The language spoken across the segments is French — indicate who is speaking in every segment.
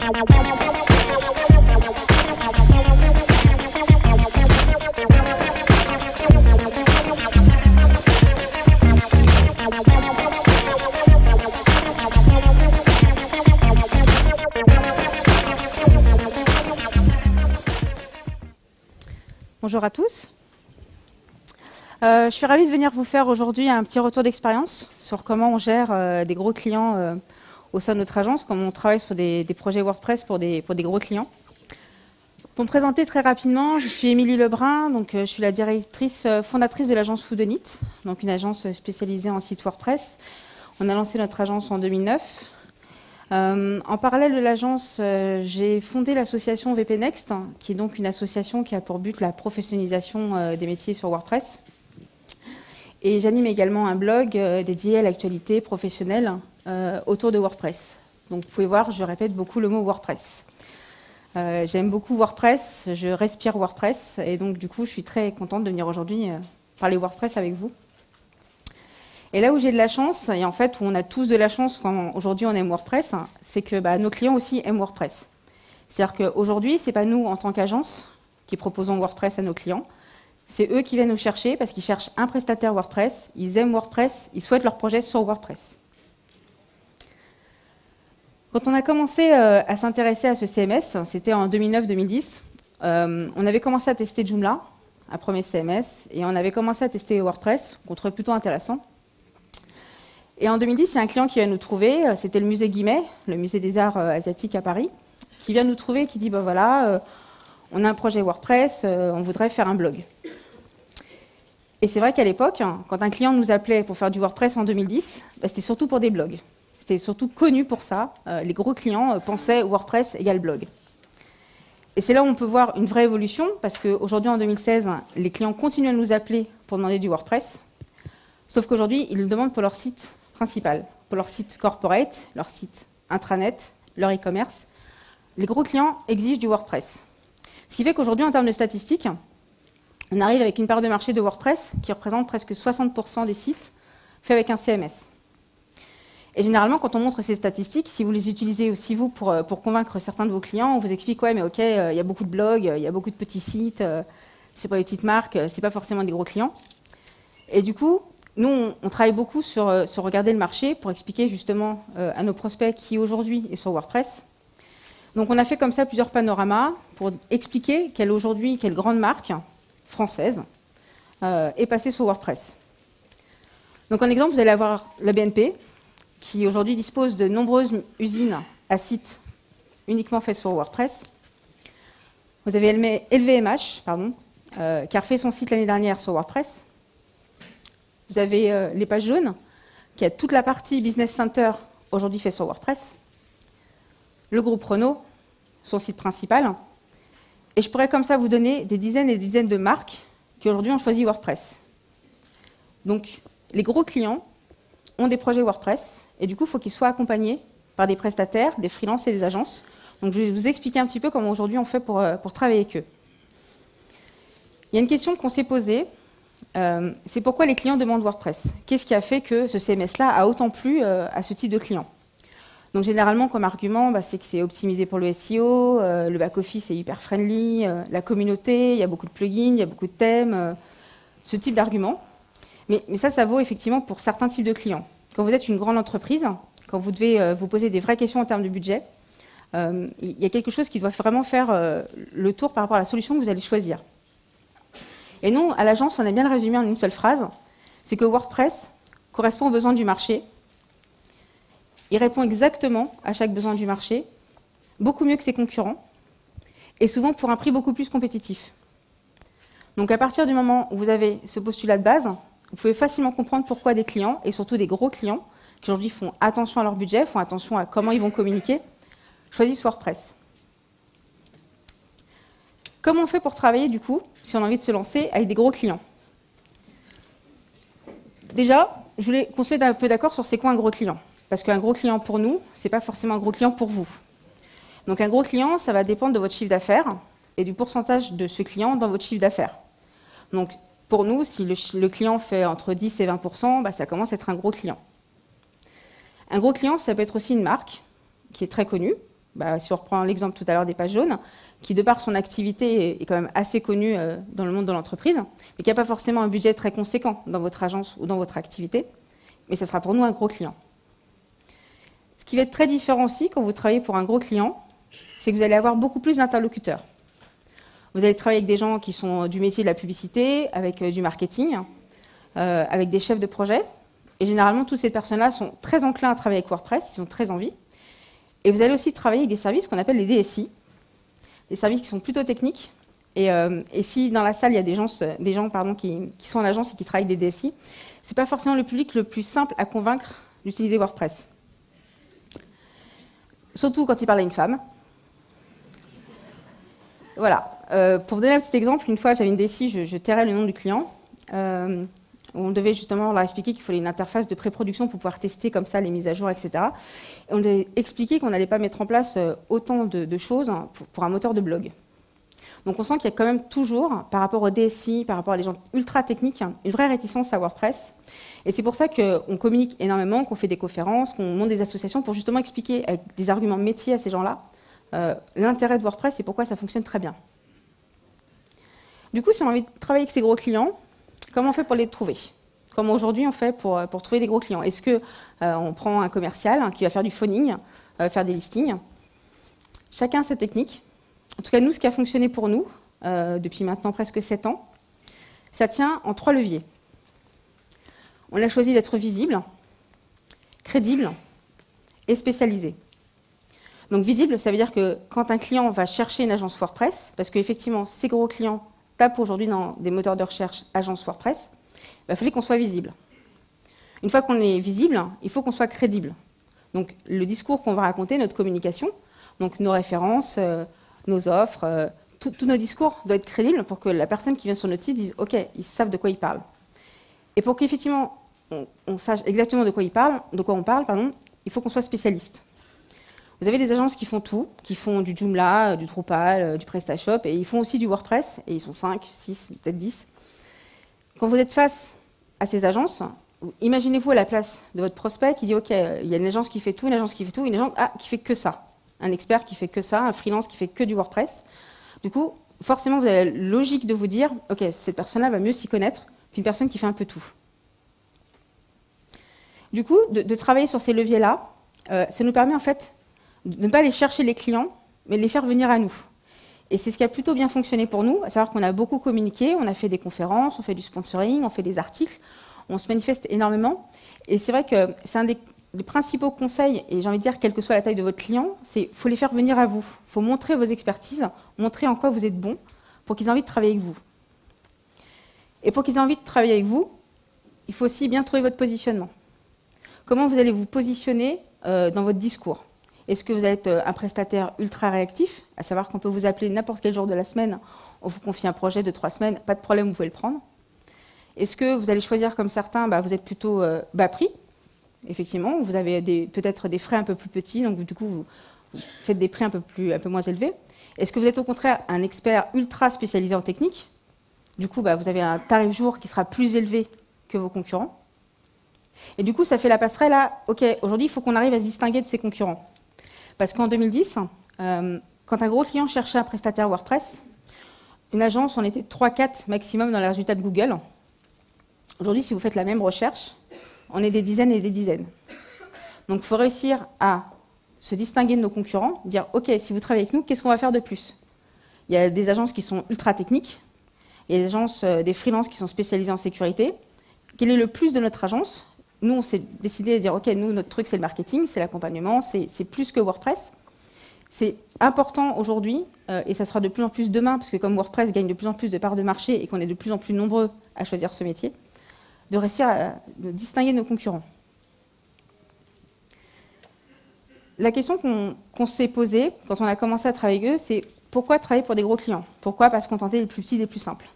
Speaker 1: Bonjour à tous. Je suis ravie de venir vous faire aujourd'hui un petit retour d'expérience sur comment on gère des gros clients au sein de notre agence, comment on travaille sur des projets WordPress pour des gros clients. Pour me présenter très rapidement, je suis Émilie Lebrun, donc je suis la directrice fondatrice de l'agence Foodonit, donc une agence spécialisée en site WordPress. On a lancé notre agence en 2009. En parallèle de l'agence, j'ai fondé l'association VP Next, qui est donc une association qui a pour but la professionnalisation des métiers sur WordPress. Et j'anime également un blog dédié à l'actualité professionnelle autour de WordPress. Donc vous pouvez voir, je répète beaucoup le mot WordPress. J'aime beaucoup WordPress, je respire WordPress, et donc du coup je suis très contente de venir aujourd'hui parler WordPress avec vous. Et là où j'ai de la chance, et en fait où on a tous de la chance quand aujourd'hui on aime WordPress, c'est que nos clients aussi aiment WordPress. C'est-à-dire qu'aujourd'hui, ce n'est pas nous en tant qu'agence qui proposons WordPress à nos clients, c'est eux qui viennent nous chercher parce qu'ils cherchent un prestataire WordPress, ils aiment WordPress, ils souhaitent leur projet sur WordPress. Quand on a commencé à s'intéresser à ce CMS, c'était en 2009-2010, on avait commencé à tester Joomla, un premier CMS, et on avait commencé à tester WordPress, qu'on trouvait plutôt intéressant. Et en 2010, il y a un client qui vient nous trouver, c'était le musée Guimet, le musée des arts asiatiques à Paris, qui vient nous trouver et qui dit, voilà, on a un projet WordPress, on voudrait faire un blog. Et c'est vrai qu'à l'époque, quand un client nous appelait pour faire du WordPress en 2010, c'était surtout pour des blogs. C'était surtout connu pour ça. Les gros clients pensaient WordPress égale blog. Et c'est là où on peut voir une vraie évolution, parce qu'aujourd'hui, en 2016, les clients continuent à nous appeler pour demander du WordPress, sauf qu'aujourd'hui, ils le demandent pour leur site principal, pour leur site corporate, leur site intranet, leur e-commerce. Les gros clients exigent du WordPress. Ce qui fait qu'aujourd'hui, en termes de statistiques, on arrive avec une part de marché de WordPress qui représente presque 60% des sites faits avec un CMS. Et généralement, quand on montre ces statistiques, si vous les utilisez aussi vous pour convaincre certains de vos clients, on vous explique, ouais, mais ok, il y a beaucoup de blogs, il y a beaucoup de petits sites, c'est pas des petites marques, c'est pas forcément des gros clients. Et du coup, nous, on travaille beaucoup sur regarder le marché pour expliquer justement à nos prospects qui aujourd'hui est sur WordPress. Donc on a fait comme ça plusieurs panoramas pour expliquer quelle grande marque française est passée sur WordPress. Donc en exemple, vous allez avoir la BNP, qui aujourd'hui dispose de nombreuses usines à sites uniquement faits sur WordPress. Vous avez LVMH, qui a refait son site l'année dernière sur WordPress. Vous avez les pages jaunes, qui a toute la partie Business Center aujourd'hui fait sur WordPress. Le groupe Renault, son site principal. Et je pourrais comme ça vous donner des dizaines et des dizaines de marques qui aujourd'hui ont choisi WordPress. Donc les gros clients ont des projets WordPress, et du coup, il faut qu'ils soient accompagnés par des prestataires, des freelances et des agences. Donc je vais vous expliquer un petit peu comment aujourd'hui on fait pour travailler avec eux. Il y a une question qu'on s'est posée, c'est pourquoi les clients demandent WordPress. Qu'est-ce qui a fait que ce CMS-là a autant plu à ce type de clients? Donc généralement, comme argument, c'est que c'est optimisé pour le SEO, le back-office est hyper friendly, la communauté, il y a beaucoup de plugins, il y a beaucoup de thèmes, ce type d'argument. Mais ça vaut effectivement pour certains types de clients. Quand vous êtes une grande entreprise, quand vous devez vous poser des vraies questions en termes de budget, il y a quelque chose qui doit vraiment faire le tour par rapport à la solution que vous allez choisir. Et nous, à l'agence, on a bien le résumé en une seule phrase, c'est que WordPress correspond aux besoins du marché. Il répond exactement à chaque besoin du marché, beaucoup mieux que ses concurrents, et souvent pour un prix beaucoup plus compétitif. Donc à partir du moment où vous avez ce postulat de base, vous pouvez facilement comprendre pourquoi des clients, et surtout des gros clients, qui aujourd'hui font attention à leur budget, font attention à comment ils vont communiquer, choisissent WordPress. Comment on fait pour travailler, du coup, si on a envie de se lancer avec des gros clients? Déjà, je voulais qu'on se mette un peu d'accord sur c'est quoi un gros client. Parce qu'un gros client pour nous, ce n'est pas forcément un gros client pour vous. Donc un gros client, ça va dépendre de votre chiffre d'affaires et du pourcentage de ce client dans votre chiffre d'affaires. Donc pour nous, si le client fait entre 10 et 20%, ça commence à être un gros client. Un gros client, ça peut être aussi une marque qui est très connue, Si on reprend l'exemple tout à l'heure des pages jaunes, qui de par son activité est quand même assez connu dans le monde de l'entreprise, mais qui n'a pas forcément un budget très conséquent dans votre agence ou dans votre activité, mais ça sera pour nous un gros client. Ce qui va être très différent aussi quand vous travaillez pour un gros client, c'est que vous allez avoir beaucoup plus d'interlocuteurs. Vous allez travailler avec des gens qui sont du métier de la publicité, avec du marketing, avec des chefs de projet. Et généralement, toutes ces personnes-là sont très enclins à travailler avec WordPress, ils ont très envie. Et vous allez aussi travailler avec des services qu'on appelle les DSI, des services qui sont plutôt techniques. Et si dans la salle, il y a des gens qui sont en agence et qui travaillent avec des DSI, ce n'est pas forcément le public le plus simple à convaincre d'utiliser WordPress. Surtout quand il parle à une femme. Voilà. Pour vous donner un petit exemple, une fois, j'avais une DSI, je tairais le nom du client. On devait justement leur expliquer qu'il fallait une interface de pré-production pour pouvoir tester comme ça les mises à jour, etc. Et on devait expliquer qu'on n'allait pas mettre en place autant de choses pour un moteur de blog. Donc on sent qu'il y a quand même toujours, par rapport au DSI, par rapport à des gens ultra techniques, une vraie réticence à WordPress. Et c'est pour ça qu'on communique énormément, qu'on fait des conférences, qu'on monte des associations pour justement expliquer avec des arguments métiers à ces gens-là l'intérêt de WordPress et pourquoi ça fonctionne très bien. Du coup, si on a envie de travailler avec ces gros clients, comment on fait pour les trouver? Comment aujourd'hui on fait pour trouver des gros clients? Est-ce qu'on prend un commercial qui va faire du phoning, faire des listings? Chacun a sa technique. En tout cas, nous, ce qui a fonctionné pour nous, depuis maintenant presque 7 ans, ça tient en 3 leviers. On a choisi d'être visible, crédible et spécialisé. Donc visible, ça veut dire que quand un client va chercher une agence WordPress, parce qu'effectivement, ces gros clients tapent aujourd'hui dans des moteurs de recherche agence WordPress, il fallait qu'on soit visible. Une fois qu'on est visible, il faut qu'on soit crédible. Donc le discours qu'on va raconter, notre communication, donc nos références, nos offres, tous nos discours doivent être crédibles pour que la personne qui vient sur notre site dise « Ok, ils savent de quoi ils parlent ». Et pour qu'effectivement on sache exactement de quoi on parle, il faut qu'on soit spécialiste. Vous avez des agences qui font tout, qui font du Joomla, du Drupal, du PrestaShop, et ils font aussi du WordPress, et ils sont 5, 6, peut-être 10. Quand vous êtes face à ces agences, imaginez-vous à la place de votre prospect qui dit « Ok, il y a une agence qui fait tout, une agence qui fait tout, une agence qui fait que ça. Un expert qui fait que ça, un freelance qui fait que du WordPress. » Du coup, forcément, vous avez la logique de vous dire « Ok, cette personne-là va mieux s'y connaître qu'une personne qui fait un peu tout. » Du coup, de travailler sur ces leviers-là, ça nous permet en fait de ne pas aller chercher les clients, mais de les faire venir à nous. Et c'est ce qui a plutôt bien fonctionné pour nous, à savoir qu'on a beaucoup communiqué, on a fait des conférences, on fait du sponsoring, on fait des articles, on se manifeste énormément. Et c'est vrai que c'est un des principaux conseils, et j'ai envie de dire, quelle que soit la taille de votre client, c'est qu'il faut les faire venir à vous. Il faut montrer vos expertises, montrer en quoi vous êtes bon, pour qu'ils aient envie de travailler avec vous. Et pour qu'ils aient envie de travailler avec vous, il faut aussi bien trouver votre positionnement. Comment vous allez vous positionner dans votre discours? Est-ce que vous êtes un prestataire ultra réactif, à savoir qu'on peut vous appeler n'importe quel jour de la semaine, on vous confie un projet de 3 semaines, pas de problème, vous pouvez le prendre? Est-ce que vous allez choisir comme certains, vous êtes plutôt bas prix? Effectivement, vous avez peut-être des frais un peu plus petits, donc du coup, vous faites des prix un peu moins élevés. Est-ce que vous êtes au contraire un expert ultra spécialisé en technique? Du coup, vous avez un tarif jour qui sera plus élevé que vos concurrents. Et du coup, ça fait la passerelle à, OK, aujourd'hui, il faut qu'on arrive à se distinguer de ses concurrents. Parce qu'en 2010, quand un gros client cherchait un prestataire WordPress, une agence, on était 3-4 maximum dans les résultats de Google. Aujourd'hui, si vous faites la même recherche, on est des dizaines et des dizaines. Donc, il faut réussir à se distinguer de nos concurrents, dire, OK, si vous travaillez avec nous, qu'est-ce qu'on va faire de plus? Il y a des agences qui sont ultra techniques, il y a des agences, des freelances qui sont spécialisés en sécurité. Quel est le plus de notre agence? Nous, on s'est décidé de dire, OK, nous, notre truc, c'est le marketing, c'est l'accompagnement, c'est plus que WordPress. C'est important aujourd'hui, et ça sera de plus en plus demain, parce que comme WordPress gagne de plus en plus de parts de marché et qu'on est de plus en plus nombreux à choisir ce métier, de réussir à distinguer nos concurrents. La question qu'on s'est posée quand on a commencé à travailler avec eux, c'est pourquoi travailler pour des gros clients? Pourquoi pas se contenter des plus petits et des plus simples?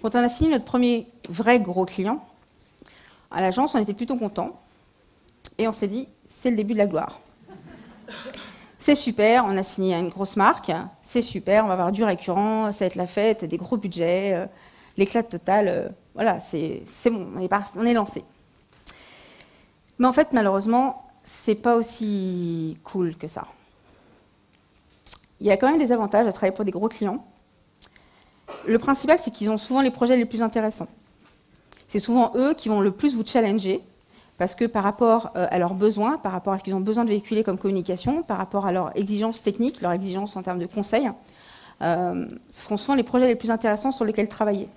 Speaker 1: Quand on a signé notre premier vrai gros client, à l'agence, on était plutôt contents. Et on s'est dit, c'est le début de la gloire. C'est super, on a signé une grosse marque, c'est super, on va avoir du récurrent, ça va être la fête, des gros budgets, l'éclat total, voilà, c'est bon, on est lancé. Mais en fait, malheureusement, c'est pas aussi cool que ça. il y a quand même des avantages à travailler pour des gros clients. Le principal, c'est qu'ils ont souvent les projets les plus intéressants. C'est souvent eux qui vont le plus vous challenger, parce que par rapport à leurs besoins, par rapport à ce qu'ils ont besoin de véhiculer comme communication, par rapport à leurs exigences techniques, leurs exigences en termes de conseils, ce seront souvent les projets les plus intéressants sur lesquels travailler.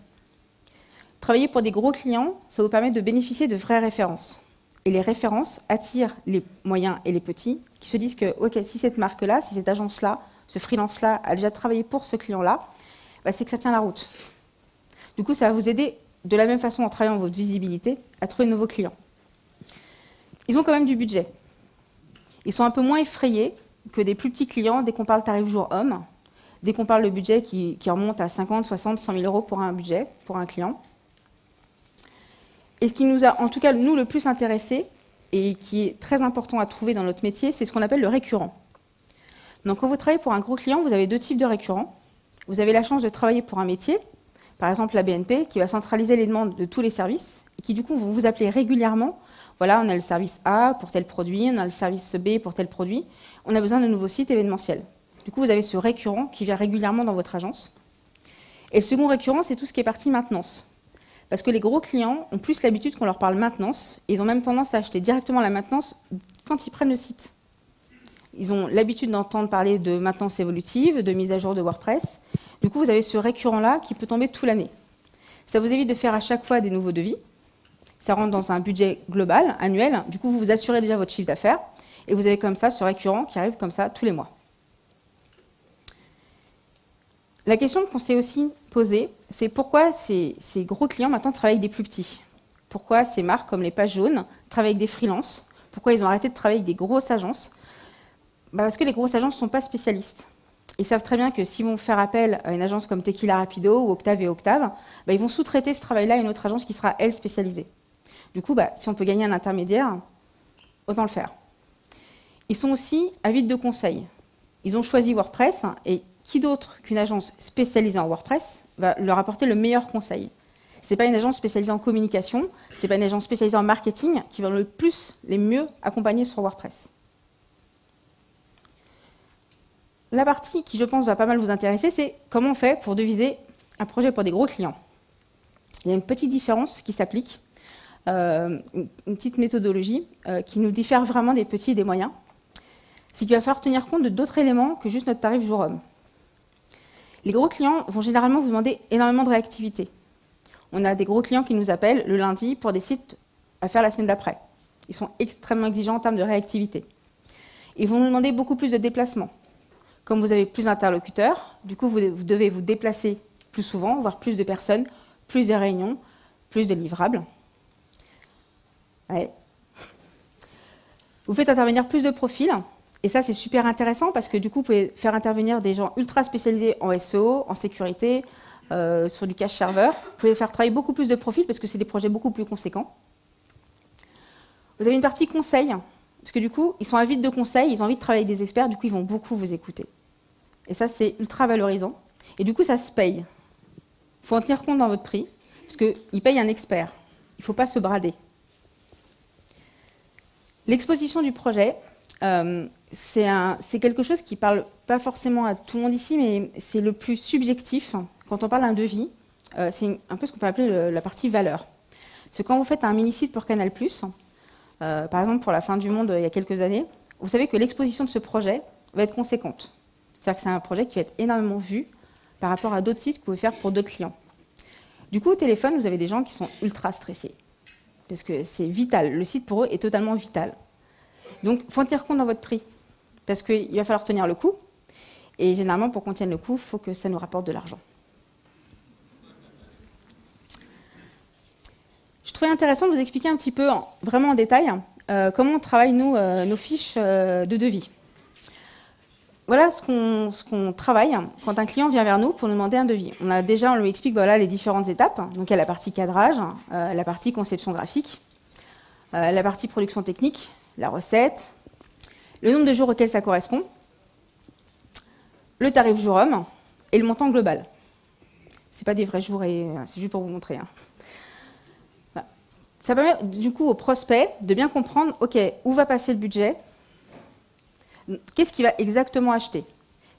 Speaker 1: Travailler pour des gros clients, ça vous permet de bénéficier de vraies références. Et les références attirent les moyens et les petits qui se disent que, ok, si cette marque-là, si cette agence-là, ce freelance-là a déjà travaillé pour ce client-là, bah, c'est que ça tient la route. Du coup, ça va vous aider, de la même façon en travaillant votre visibilité, à trouver de nouveaux clients. Ils ont quand même du budget. Ils sont un peu moins effrayés que des plus petits clients dès qu'on parle tarif jour homme, dès qu'on parle de budget qui remonte à 50, 60, 100 000 euros pour un budget, pour un client. Et ce qui nous a, en tout cas, nous, le plus intéressé, et qui est très important à trouver dans notre métier, c'est ce qu'on appelle le récurrent. Donc, quand vous travaillez pour un gros client, vous avez deux types de récurrents. Vous avez la chance de travailler pour un métier, par exemple la BNP, qui va centraliser les demandes de tous les services, et qui, du coup, vont vous appeler régulièrement. Voilà, on a le service A pour tel produit, on a le service B pour tel produit. On a besoin de nouveaux sites événementiels. Du coup, vous avez ce récurrent qui vient régulièrement dans votre agence. Et le second récurrent, c'est tout ce qui est partie maintenance. Parce que les gros clients ont plus l'habitude qu'on leur parle maintenance, et ils ont même tendance à acheter directement la maintenance quand ils prennent le site. Ils ont l'habitude d'entendre parler de maintenance évolutive, de mise à jour de WordPress. Du coup, vous avez ce récurrent-là qui peut tomber toute l'année. Ça vous évite de faire à chaque fois des nouveaux devis. Ça rentre dans un budget global, annuel. Du coup, vous vous assurez déjà votre chiffre d'affaires. Et vous avez comme ça ce récurrent qui arrive comme ça tous les mois. La question qu'on s'est aussi posée, c'est pourquoi ces gros clients maintenant travaillent avec des plus petits? Pourquoi ces marques comme les Pages Jaunes travaillent avec des freelances? Pourquoi ils ont arrêté de travailler avec des grosses agences? Parce que les grosses agences ne sont pas spécialistes. Ils savent très bien que s'ils vont faire appel à une agence comme Tequila Rapido ou Octave et Octave, ils vont sous-traiter ce travail-là à une autre agence qui sera, elle, spécialisée. Du coup, si on peut gagner un intermédiaire, autant le faire. Ils sont aussi avides de conseils. Ils ont choisi WordPress et qui d'autre qu'une agence spécialisée en WordPress va leur apporter le meilleur conseil? Ce n'est pas une agence spécialisée en communication, ce n'est pas une agence spécialisée en marketing qui va le plus, les mieux accompagner sur WordPress. La partie qui, je pense, va pas mal vous intéresser, c'est comment on fait pour deviser un projet pour des gros clients. Il y a une petite différence qui s'applique, une petite méthodologie qui nous diffère vraiment des petits et des moyens. C'est qu'il va falloir tenir compte de d'autres éléments que juste notre tarif jour homme. Les gros clients vont généralement vous demander énormément de réactivité. On a des gros clients qui nous appellent le lundi pour des sites à faire la semaine d'après. Ils sont extrêmement exigeants en termes de réactivité. Ils vont nous demander beaucoup plus de déplacements. Comme vous avez plus d'interlocuteurs, du coup, vous devez vous déplacer plus souvent, voir plus de personnes, plus de réunions, plus de livrables. Ouais. Vous faites intervenir plus de profils. Et ça, c'est super intéressant parce que du coup, vous pouvez faire intervenir des gens ultra spécialisés en SEO, en sécurité, sur du cache serveur. Vous pouvez faire travailler beaucoup plus de profils parce que c'est des projets beaucoup plus conséquents. Vous avez une partie conseil, parce que du coup, ils sont avides de conseils, ils ont envie de travailler avec des experts, du coup, ils vont beaucoup vous écouter. Et ça, c'est ultra valorisant. Et du coup, ça se paye. Il faut en tenir compte dans votre prix, parce qu'ils payent un expert. Il ne faut pas se brader. L'exposition du projet, c'est quelque chose qui ne parle pas forcément à tout le monde ici, mais c'est le plus subjectif. Quand on parle d'un devis, c'est un peu ce qu'on peut appeler la partie valeur. Parce que quand vous faites un mini-site pour Canal+, par exemple pour la fin du monde il y a quelques années, vous savez que l'exposition de ce projet va être conséquente. C'est-à-dire que c'est un projet qui va être énormément vu par rapport à d'autres sites que vous pouvez faire pour d'autres clients. Du coup, au téléphone, vous avez des gens qui sont ultra stressés. Parce que c'est vital. Le site, pour eux, est totalement vital. Donc, il faut en tenir compte dans votre prix. Parce qu'il va falloir tenir le coup. Et généralement, pour qu'on tienne le coup, il faut que ça nous rapporte de l'argent. Je trouvais intéressant de vous expliquer un petit peu, vraiment en détail, comment on travaille, nous, nos fiches de devis. Voilà ce qu'on travaille quand un client vient vers nous pour nous demander un devis. On lui explique voilà, les différentes étapes. Donc, il y a la partie cadrage, la partie conception graphique, la partie production technique, la recette, le nombre de jours auxquels ça correspond, le tarif jour homme et le montant global. Ce n'est pas des vrais jours, c'est juste pour vous montrer. Voilà. Ça permet du coup au prospect de bien comprendre, OK, où va passer le budget? Qu'est-ce qu'il va exactement acheter?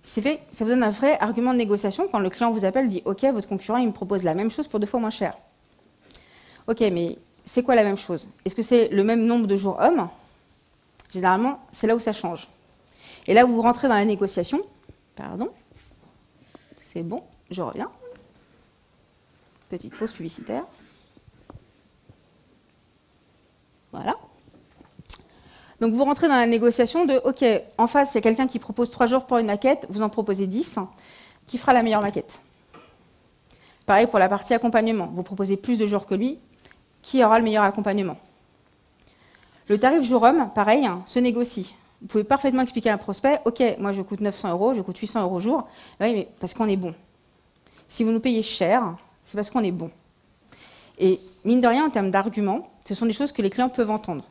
Speaker 1: C'est fait, ça vous donne un vrai argument de négociation quand le client vous appelle, dit « Ok, votre concurrent, il me propose la même chose pour 2 fois moins cher. » Ok, mais c'est quoi la même chose? Est-ce que c'est le même nombre de jours hommes? Généralement, c'est là où ça change. Et là où vous rentrez dans la négociation, pardon, c'est bon, je reviens. Petite pause publicitaire. Voilà. Donc vous rentrez dans la négociation de, ok, en face, il y a quelqu'un qui propose 3 jours pour une maquette, vous en proposez 10, qui fera la meilleure maquette? Pareil pour la partie accompagnement, vous proposez plus de jours que lui, qui aura le meilleur accompagnement? Le tarif jour-homme, pareil, se négocie. Vous pouvez parfaitement expliquer à un prospect, ok, moi je coûte 900 €, je coûte 800 € jour, oui, mais parce qu'on est bon. Si vous nous payez cher, c'est parce qu'on est bon. Et mine de rien, en termes d'arguments, ce sont des choses que les clients peuvent entendre.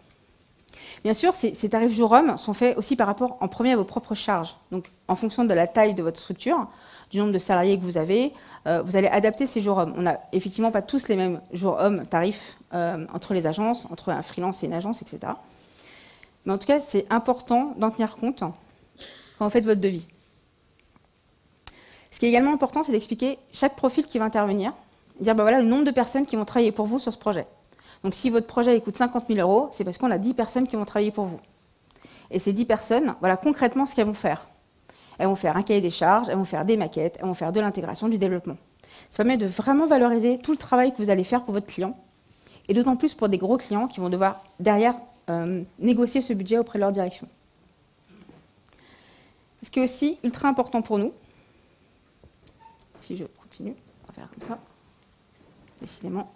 Speaker 1: Bien sûr, ces tarifs jour-homme sont faits aussi par rapport en premier à vos propres charges. Donc, en fonction de la taille de votre structure, du nombre de salariés que vous avez, vous allez adapter ces jours-hommes. On n'a effectivement pas tous les mêmes jours-hommes tarifs entre les agences, entre un freelance et une agence, etc. Mais en tout cas, c'est important d'en tenir compte quand vous faites votre devis. Ce qui est également important, c'est d'expliquer chaque profil qui va intervenir, dire ben voilà, le nombre de personnes qui vont travailler pour vous sur ce projet. Donc si votre projet coûte 50 000 €, c'est parce qu'on a 10 personnes qui vont travailler pour vous. Et ces 10 personnes, voilà concrètement ce qu'elles vont faire. Elles vont faire un cahier des charges, elles vont faire des maquettes, elles vont faire de l'intégration, du développement. Ça permet de vraiment valoriser tout le travail que vous allez faire pour votre client, et d'autant plus pour des gros clients qui vont devoir derrière négocier ce budget auprès de leur direction. Ce qui est aussi ultra important pour nous, si je continue, on va faire comme ça, décidément,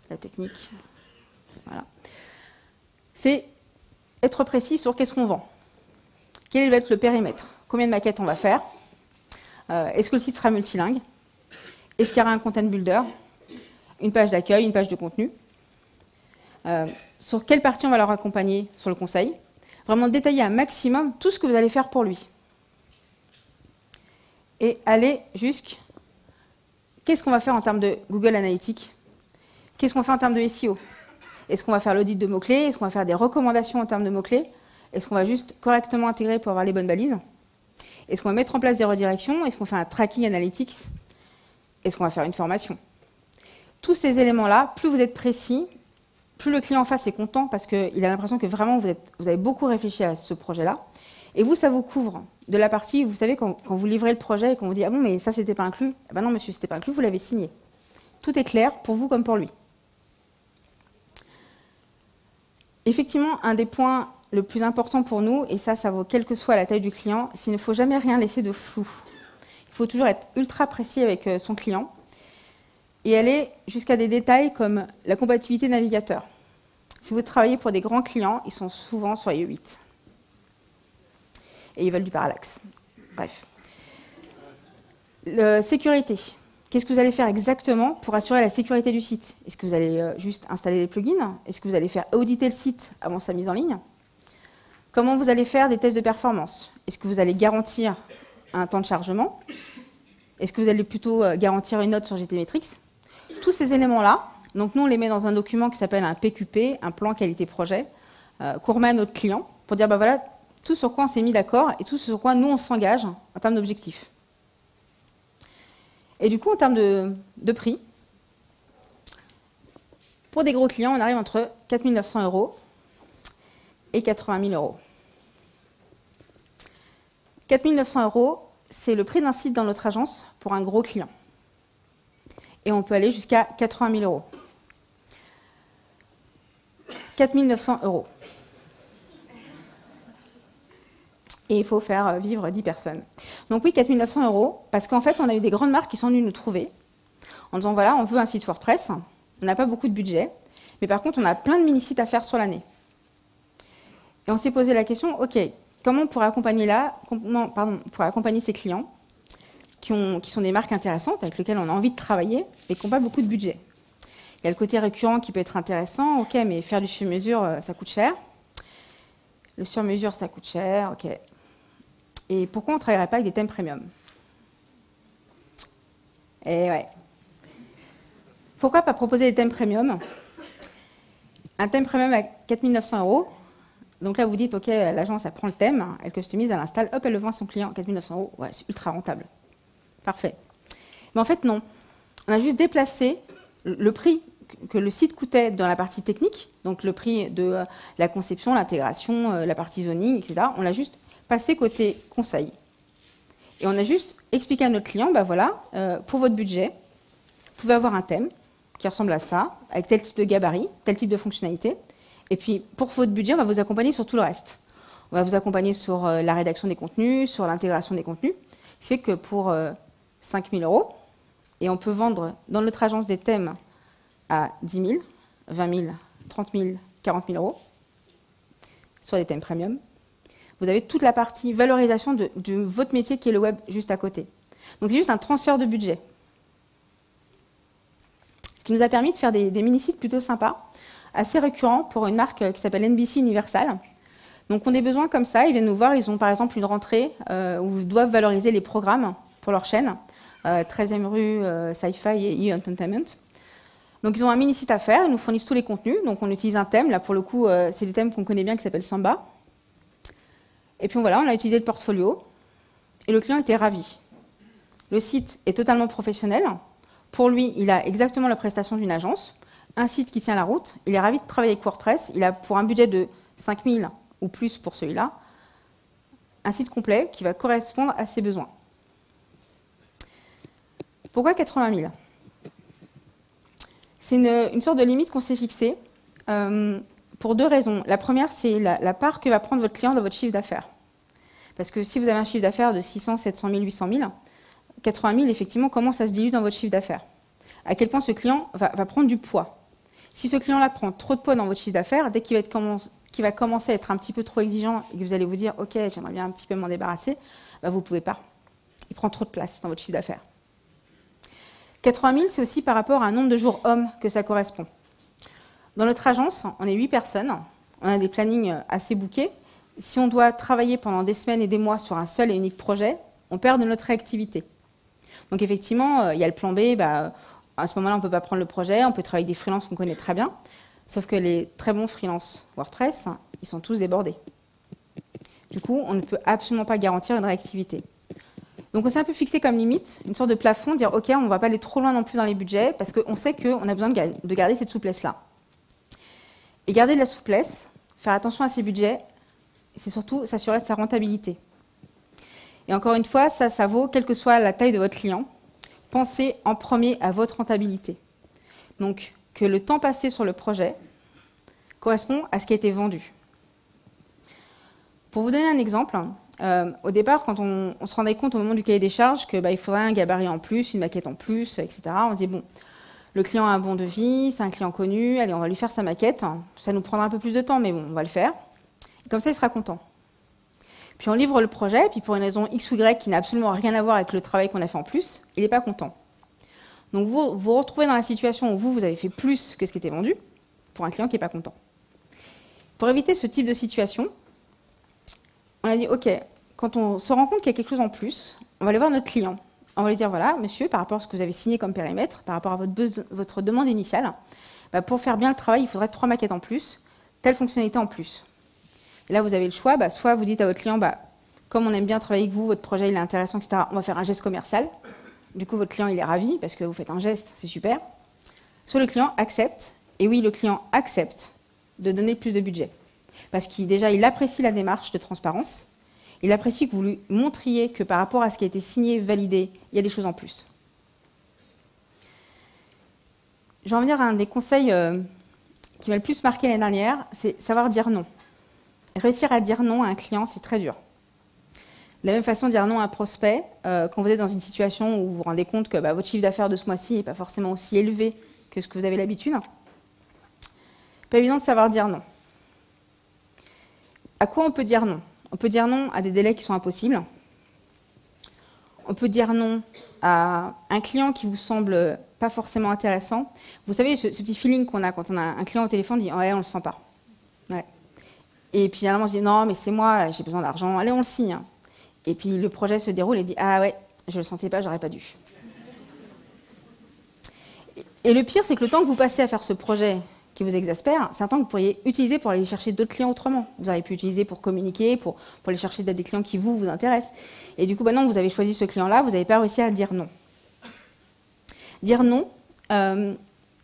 Speaker 1: la technique, voilà, c'est être précis sur qu'est-ce qu'on vend. Quel va être le périmètre? Combien de maquettes on va faire? Est-ce que le site sera multilingue? Est-ce qu'il y aura un content builder? Une page d'accueil, une page de contenu? Sur quelle partie on va leur accompagner sur le conseil? Vraiment détailler un maximum tout ce que vous allez faire pour lui. Et aller jusqu'à qu'est-ce qu'on va faire en termes de Google Analytics? Qu'est-ce qu'on fait en termes de SEO? Est-ce qu'on va faire l'audit de mots-clés? Est-ce qu'on va faire des recommandations en termes de mots-clés? Est-ce qu'on va juste correctement intégrer pour avoir les bonnes balises? Est-ce qu'on va mettre en place des redirections? Est-ce qu'on fait un tracking analytics? Est-ce qu'on va faire une formation? Tous ces éléments-là, plus vous êtes précis, plus le client en face est content parce qu'il a l'impression que vraiment vous avez beaucoup réfléchi à ce projet-là. Et vous, ça vous couvre de la partie, vous savez, quand vous livrez le projet et qu'on vous dit « Ah bon, mais ça, c'était pas inclus ». Ah ben non, monsieur, c'était pas inclus, vous l'avez signé. Tout est clair pour vous comme pour lui. Effectivement, un des points le plus important pour nous, et ça vaut quelle que soit la taille du client, c'est qu'il ne faut jamais rien laisser de flou. Il faut toujours être ultra précis avec son client et aller jusqu'à des détails comme la compatibilité navigateur. Si vous travaillez pour des grands clients, ils sont souvent sur IE8. Et ils veulent du parallaxe. Bref. Sécurité. Qu'est-ce que vous allez faire exactement pour assurer la sécurité du site? Est-ce que vous allez juste installer des plugins? Est-ce que vous allez faire auditer le site avant sa mise en ligne? Comment vous allez faire des tests de performance? Est-ce que vous allez garantir un temps de chargement? Est-ce que vous allez plutôt garantir une note sur GTmetrix? Tous ces éléments-là, donc nous on les met dans un document qui s'appelle un PQP, un plan qualité projet, qu'on remet à notre client pour dire, bah voilà, tout sur quoi on s'est mis d'accord et tout sur quoi nous on s'engage en termes d'objectifs. Et du coup, en termes de prix, pour des gros clients, on arrive entre 4 900 € et 80 000 €. 4 900 €, c'est le prix d'un site dans notre agence pour un gros client. Et on peut aller jusqu'à 80 000 €. 4 900 €. Et il faut faire vivre 10 personnes. Donc oui, 4 900 €, parce qu'en fait, on a eu des grandes marques qui sont venues nous trouver en disant, voilà, on veut un site WordPress, on n'a pas beaucoup de budget, mais par contre, on a plein de mini-sites à faire sur l'année. Et on s'est posé la question, ok, comment on pourrait accompagner ces clients qui sont des marques intéressantes, avec lesquelles on a envie de travailler, mais qui n'ont pas beaucoup de budget. Il y a le côté récurrent qui peut être intéressant, ok, mais faire du sur-mesure, ça coûte cher. Le sur-mesure, ça coûte cher, ok. Et pourquoi on ne travaillerait pas avec des thèmes premium? Et ouais. Pourquoi pas proposer des thèmes premium? Un thème premium à 4 900 €, Donc là, vous dites, OK, l'agence, elle prend le thème, elle customise, elle l'installe, hop, elle le vend à son client, 4 900 €. Ouais, c'est ultra rentable. Parfait. Mais en fait, non. On a juste déplacé le prix que le site coûtait dans la partie technique, donc le prix de la conception, l'intégration, la partie zoning, etc. On l'a juste passé côté conseil. Et on a juste expliqué à notre client, bah voilà, pour votre budget, vous pouvez avoir un thème qui ressemble à ça, avec tel type de gabarit, tel type de fonctionnalité. Et puis, pour votre budget, on va vous accompagner sur tout le reste. On va vous accompagner sur la rédaction des contenus, sur l'intégration des contenus. Ce qui fait que pour 5 000 €, et on peut vendre dans notre agence des thèmes à 10 000, 20 000, 30 000, 40 000 € sur des thèmes premium. Vous avez toute la partie valorisation de votre métier qui est le web juste à côté. Donc c'est juste un transfert de budget. Ce qui nous a permis de faire des mini-sites plutôt sympas, assez récurrents pour une marque qui s'appelle NBC Universal. Donc on a des besoins comme ça, ils viennent nous voir, ils ont par exemple une rentrée où ils doivent valoriser les programmes pour leur chaîne, 13e rue, Sci-Fi et E-Entertainment. Donc ils ont un mini-site à faire, ils nous fournissent tous les contenus, donc on utilise un thème, là pour le coup c'est des thèmes qu'on connaît bien qui s'appelle Samba. Et puis voilà, on a utilisé le portfolio et le client était ravi. Le site est totalement professionnel. Pour lui, il a exactement la prestation d'une agence, un site qui tient la route. Il est ravi de travailler avec WordPress. Il a pour un budget de 5 000 ou plus pour celui-là, un site complet qui va correspondre à ses besoins. Pourquoi 80 000 ? C'est une sorte de limite qu'on s'est fixée. Pour deux raisons. La première, c'est la part que va prendre votre client dans votre chiffre d'affaires. Parce que si vous avez un chiffre d'affaires de 600, 700 000, 800 000, 80 000, effectivement, comment ça se dilue dans votre chiffre d'affaires? À quel point ce client va prendre du poids? Si ce client-là prend trop de poids dans votre chiffre d'affaires, dès qu'il va commencer à être un petit peu trop exigeant et que vous allez vous dire « Ok, j'aimerais bien un petit peu m'en débarrasser bah, », vous ne pouvez pas. Il prend trop de place dans votre chiffre d'affaires. 80 000, c'est aussi par rapport à un nombre de jours hommes que ça correspond. Dans notre agence, on est 8 personnes, on a des plannings assez bouqués. Si on doit travailler pendant des semaines et des mois sur un seul et unique projet, on perd de notre réactivité. Donc effectivement, il y a le plan B, bah, à ce moment-là, on ne peut pas prendre le projet, on peut travailler avec des freelances qu'on connaît très bien, sauf que les très bons freelances WordPress, ils sont tous débordés. Du coup, on ne peut absolument pas garantir une réactivité. Donc on s'est un peu fixé comme limite, une sorte de plafond, dire ok, on ne va pas aller trop loin non plus dans les budgets, parce qu'on sait qu'on a besoin de garder cette souplesse-là. Et garder de la souplesse, faire attention à ses budgets, c'est surtout s'assurer de sa rentabilité. Et encore une fois, ça vaut quelle que soit la taille de votre client. Pensez en premier à votre rentabilité. Donc, que le temps passé sur le projet correspond à ce qui a été vendu. Pour vous donner un exemple, au départ, quand on se rendait compte au moment du cahier des charges qu'il faudrait un gabarit en plus, une maquette en plus, etc., on se dit bon, le client a un bon devis, c'est un client connu, allez, on va lui faire sa maquette. Ça nous prendra un peu plus de temps, mais bon, on va le faire. Et comme ça, il sera content. Puis on livre le projet, puis pour une raison X ou Y qui n'a absolument rien à voir avec le travail qu'on a fait en plus, il n'est pas content. Donc vous vous retrouvez dans la situation où vous avez fait plus que ce qui était vendu pour un client qui n'est pas content. Pour éviter ce type de situation, on a dit, OK, quand on se rend compte qu'il y a quelque chose en plus, on va aller voir notre client. On va lui dire, voilà, monsieur, par rapport à ce que vous avez signé comme périmètre, par rapport à votre demande initiale, pour faire bien le travail, il faudrait 3 maquettes en plus, telle fonctionnalité en plus. Et là, vous avez le choix, soit vous dites à votre client, comme on aime bien travailler avec vous, votre projet il est intéressant, etc., on va faire un geste commercial. Du coup, votre client il est ravi parce que vous faites un geste, c'est super. Soit le client accepte, et oui, le client accepte de donner plus de budget. Parce qu'il déjà, il apprécie la démarche de transparence, il apprécie que vous lui montriez que par rapport à ce qui a été signé, validé, il y a des choses en plus. Je vais en venir à un des conseils qui m'a le plus marqué l'année dernière, c'est savoir dire non. Réussir à dire non à un client, c'est très dur. De la même façon, dire non à un prospect, quand vous êtes dans une situation où vous vous rendez compte que votre chiffre d'affaires de ce mois-ci n'est pas forcément aussi élevé que ce que vous avez l'habitude, pas évident de savoir dire non. À quoi on peut dire non? On peut dire non à des délais qui sont impossibles. On peut dire non à un client qui vous semble pas forcément intéressant. Vous savez, ce petit feeling qu'on a quand on a un client au téléphone, on dit « ouais, on le sent pas ouais. ». Et puis finalement, on se dit « non, mais c'est moi, j'ai besoin d'argent, allez, on le signe ». Et puis le projet se déroule et dit « ah ouais, je le sentais pas, j'aurais pas dû ». Et le pire, c'est que le temps que vous passez à faire ce projet, qui vous exaspère, c'est un temps que vous pourriez utiliser pour aller chercher d'autres clients autrement. Vous auriez pu utiliser pour communiquer, pour aller chercher des clients qui vous intéressent. Et du coup, non, vous avez choisi ce client-là, vous n'avez pas réussi à dire non. Dire non,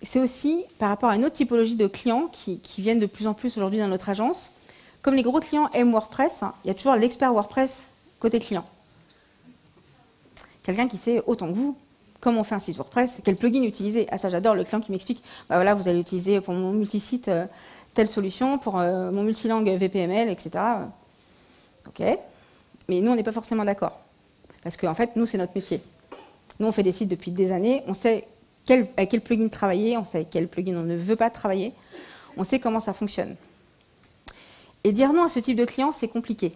Speaker 1: c'est aussi par rapport à une autre typologie de clients qui viennent de plus en plus aujourd'hui dans notre agence. Comme les gros clients aiment WordPress, il y a toujours l'expert WordPress côté client. Quelqu'un qui sait autant que vous comment on fait un site WordPress, quel plugin utiliser. Ah ça j'adore, le client qui m'explique, bah voilà, vous allez utiliser pour mon multisite telle solution, pour mon multilangue VPML, etc. Ok, mais nous on n'est pas forcément d'accord. Parce qu'en fait, nous c'est notre métier. Nous on fait des sites depuis des années, on sait avec quel plugin travailler, on sait avec quel plugin on ne veut pas travailler, on sait comment ça fonctionne. Et dire non à ce type de client, c'est compliqué.